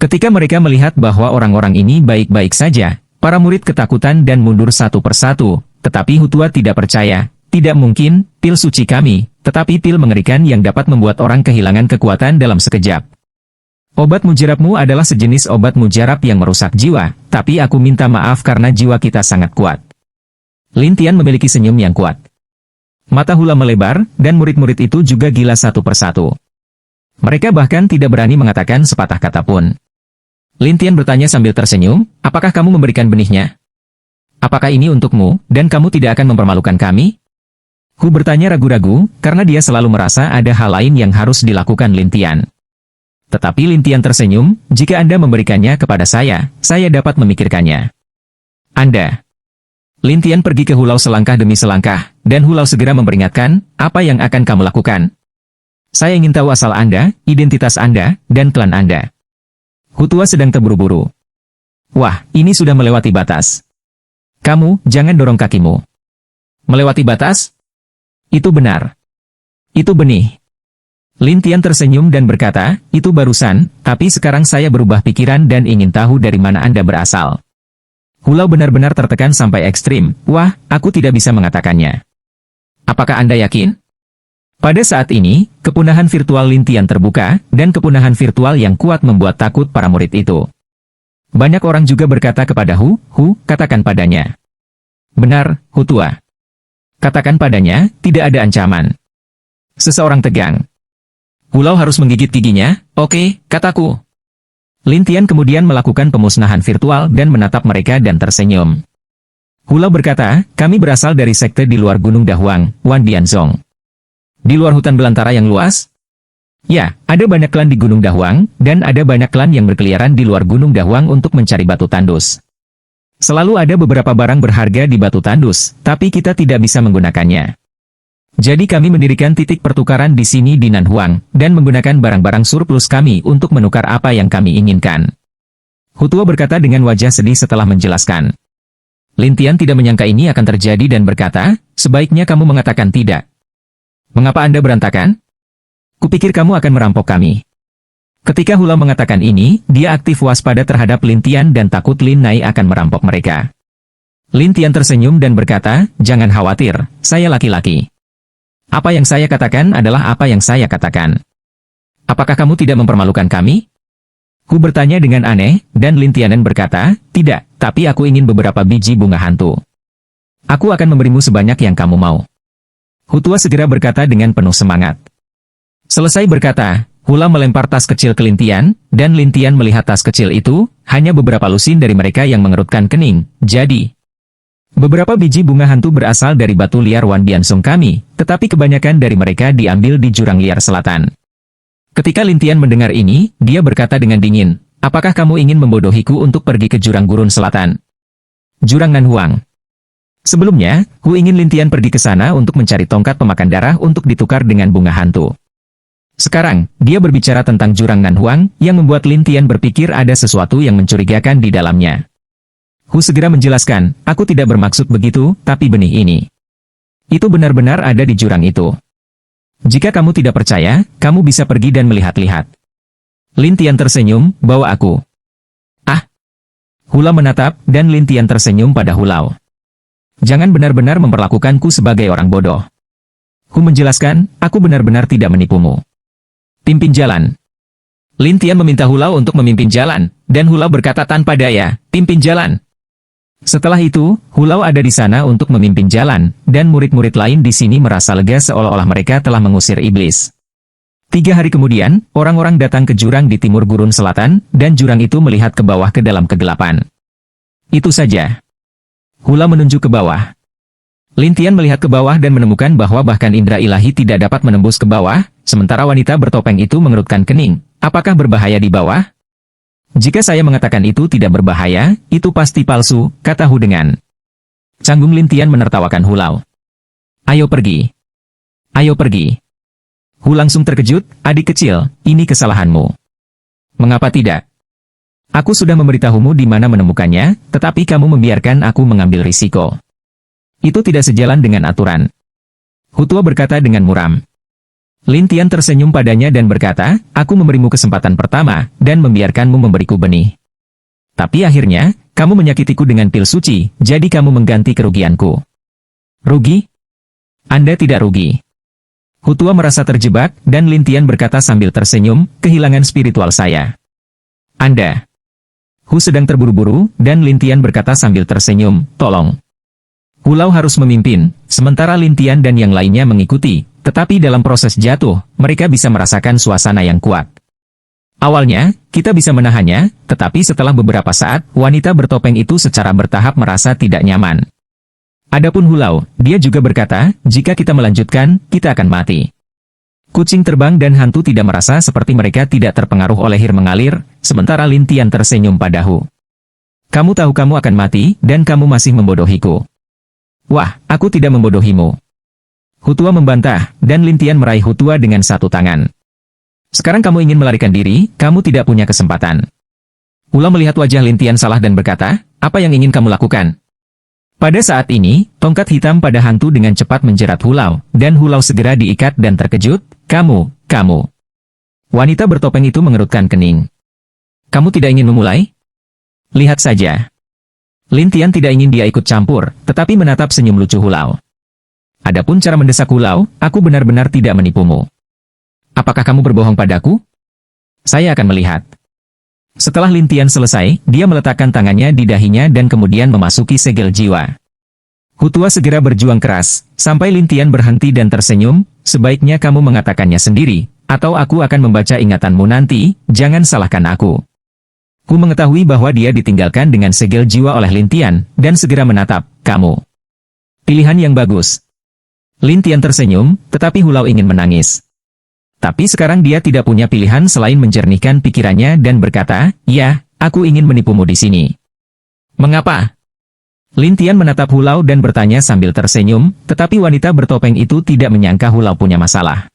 Ketika mereka melihat bahwa orang-orang ini baik-baik saja, para murid ketakutan dan mundur satu persatu, tetapi Hutua tidak percaya. Tidak mungkin, pil suci kami, tetapi pil mengerikan yang dapat membuat orang kehilangan kekuatan dalam sekejap. Obat mujarabmu adalah sejenis obat mujarab yang merusak jiwa, tapi aku minta maaf karena jiwa kita sangat kuat. Lin Tian memiliki senyum yang kuat. Mata Hula melebar, dan murid-murid itu juga gila satu persatu. Mereka bahkan tidak berani mengatakan sepatah kata pun. Lin Tian bertanya sambil tersenyum, apakah kamu memberikan benihnya? Apakah ini untukmu, dan kamu tidak akan mempermalukan kami? Hu bertanya ragu-ragu, karena dia selalu merasa ada hal lain yang harus dilakukan Lin Tian. Tetapi Lin Tian tersenyum, jika Anda memberikannya kepada saya dapat memikirkannya. Anda. Lin Tian pergi ke Hulau selangkah demi selangkah, dan Hulau segera memperingatkan, apa yang akan kamu lakukan? Saya ingin tahu asal Anda, identitas Anda, dan klan Anda. Hutua sedang terburu-buru. Wah, ini sudah melewati batas. Kamu, jangan dorong kakimu. Melewati batas? Itu benar. Itu benih. Lin Tian tersenyum dan berkata, itu barusan, tapi sekarang saya berubah pikiran dan ingin tahu dari mana Anda berasal. Hulau benar-benar tertekan sampai ekstrim. Wah, aku tidak bisa mengatakannya. Apakah Anda yakin? Pada saat ini, kepunahan virtual Lin Tian terbuka, dan kepunahan virtual yang kuat membuat takut para murid itu. Banyak orang juga berkata kepada Hu, katakan padanya. Benar, Hutua. Katakan padanya, tidak ada ancaman. Seseorang tegang. Hulau harus menggigit giginya, oke, kataku. Lin Tian kemudian melakukan pemusnahan virtual dan menatap mereka dan tersenyum. Hulau berkata, kami berasal dari sekte di luar Gunung Dahuang, Wan Bianzong. Di luar hutan belantara yang luas? Ya, ada banyak klan di Gunung Dahuang, dan ada banyak klan yang berkeliaran di luar Gunung Dahuang untuk mencari batu tandus. Selalu ada beberapa barang berharga di batu tandus, tapi kita tidak bisa menggunakannya. Jadi kami mendirikan titik pertukaran di sini di Nanhuang, dan menggunakan barang-barang surplus kami untuk menukar apa yang kami inginkan. Hutua berkata dengan wajah sedih setelah menjelaskan. Lin Tian tidak menyangka ini akan terjadi dan berkata, sebaiknya kamu mengatakan tidak. Mengapa Anda berantakan? Kupikir kamu akan merampok kami. Ketika Hulau mengatakan ini, dia aktif waspada terhadap Lin Tian dan takut Lin Nai akan merampok mereka. Lin Tian tersenyum dan berkata, jangan khawatir, saya laki-laki. Apa yang saya katakan adalah apa yang saya katakan. Apakah kamu tidak mempermalukan kami? Hu bertanya dengan aneh, dan Lin Tianen berkata, tidak, tapi aku ingin beberapa biji bunga hantu. Aku akan memberimu sebanyak yang kamu mau. Hutua segera berkata dengan penuh semangat. Selesai berkata, Hula melempar tas kecil ke Lin Tian, dan Lin Tian melihat tas kecil itu, hanya beberapa lusin dari mereka yang mengerutkan kening, jadi. Beberapa biji bunga hantu berasal dari batu liar Wan Bianzong kami, tetapi kebanyakan dari mereka diambil di jurang liar selatan. Ketika Lin Tian mendengar ini, dia berkata dengan dingin, apakah kamu ingin membodohiku untuk pergi ke jurang gurun selatan? Jurang Nanhuang. Sebelumnya, Hu ingin Lin Tian pergi ke sana untuk mencari tongkat pemakan darah untuk ditukar dengan bunga hantu. Sekarang, dia berbicara tentang jurang Nanhuang, yang membuat Lin Tian berpikir ada sesuatu yang mencurigakan di dalamnya. Hu segera menjelaskan, aku tidak bermaksud begitu, tapi benih ini. Itu benar-benar ada di jurang itu. Jika kamu tidak percaya, kamu bisa pergi dan melihat-lihat. Lin Tian tersenyum, bawa aku. Ah! Hula menatap, dan Lin Tian tersenyum pada Hulau. Jangan benar-benar memperlakukanku sebagai orang bodoh. Hu menjelaskan, aku benar-benar tidak menipumu. Pimpin jalan. Lin Tian meminta Hulau untuk memimpin jalan, dan Hulau berkata tanpa daya, pimpin jalan. Setelah itu, Hulau ada di sana untuk memimpin jalan, dan murid-murid lain di sini merasa lega seolah-olah mereka telah mengusir iblis. 3 hari kemudian, orang-orang datang ke jurang di timur gurun selatan, dan jurang itu melihat ke bawah ke dalam kegelapan. Itu saja. Hulau menunjuk ke bawah. Lin Tian melihat ke bawah dan menemukan bahwa bahkan indera ilahi tidak dapat menembus ke bawah, sementara wanita bertopeng itu mengerutkan kening. Apakah berbahaya di bawah? Jika saya mengatakan itu tidak berbahaya, itu pasti palsu, kata Hu dengan canggung. Lin Tian menertawakan Hulau. Ayo pergi. Ayo pergi. Hu langsung terkejut, adik kecil, ini kesalahanmu. Mengapa tidak? Aku sudah memberitahumu di mana menemukannya, tetapi kamu membiarkan aku mengambil risiko. Itu tidak sejalan dengan aturan. Hu Tua berkata dengan muram. Lin Tian tersenyum padanya dan berkata, aku memberimu kesempatan pertama, dan membiarkanmu memberiku benih. Tapi akhirnya, kamu menyakitiku dengan pil suci, jadi kamu mengganti kerugianku. Rugi? Anda tidak rugi. Hu Tua merasa terjebak, dan Lin Tian berkata sambil tersenyum, kehilangan spiritual saya. Anda. Hu sedang terburu-buru, dan Lin Tian berkata sambil tersenyum, tolong. Hulau harus memimpin, sementara Lin Tian dan yang lainnya mengikuti, tetapi dalam proses jatuh, mereka bisa merasakan suasana yang kuat. Awalnya, kita bisa menahannya, tetapi setelah beberapa saat, wanita bertopeng itu secara bertahap merasa tidak nyaman. Adapun Hulau, dia juga berkata, jika kita melanjutkan, kita akan mati. Kucing terbang dan hantu tidak merasa seperti mereka tidak terpengaruh oleh hir mengalir, sementara Lin Tian tersenyum pada Hu. Kamu tahu kamu akan mati, dan kamu masih membodohiku. Wah, aku tidak membodohimu. Hu Tua membantah, dan Lin Tian meraih Hu Tua dengan satu tangan. Sekarang kamu ingin melarikan diri, kamu tidak punya kesempatan. Hulau melihat wajah Lin Tian salah dan berkata, apa yang ingin kamu lakukan? Pada saat ini, tongkat hitam pada hantu dengan cepat menjerat Hulau, dan Hulau segera diikat dan terkejut, kamu. Wanita bertopeng itu mengerutkan kening. Kamu tidak ingin memulai? Lihat saja. Lin Tian tidak ingin dia ikut campur, tetapi menatap senyum lucu Hulau. Adapun cara mendesak Hulau, aku benar-benar tidak menipumu. Apakah kamu berbohong padaku? Saya akan melihat. Setelah Lin Tian selesai, dia meletakkan tangannya di dahinya dan kemudian memasuki segel jiwa. Hu Tua segera berjuang keras, sampai Lin Tian berhenti dan tersenyum, sebaiknya kamu mengatakannya sendiri, atau aku akan membaca ingatanmu nanti, jangan salahkan aku. Hu mengetahui bahwa dia ditinggalkan dengan segel jiwa oleh Lin Tian, dan segera menatap, kamu. Pilihan yang bagus. Lin Tian tersenyum, tetapi Hulau ingin menangis. Tapi sekarang dia tidak punya pilihan selain menjernihkan pikirannya dan berkata, ya, aku ingin menipumu di sini. Mengapa? Lin Tian menatap Hulau dan bertanya sambil tersenyum, tetapi wanita bertopeng itu tidak menyangka Hulau punya masalah.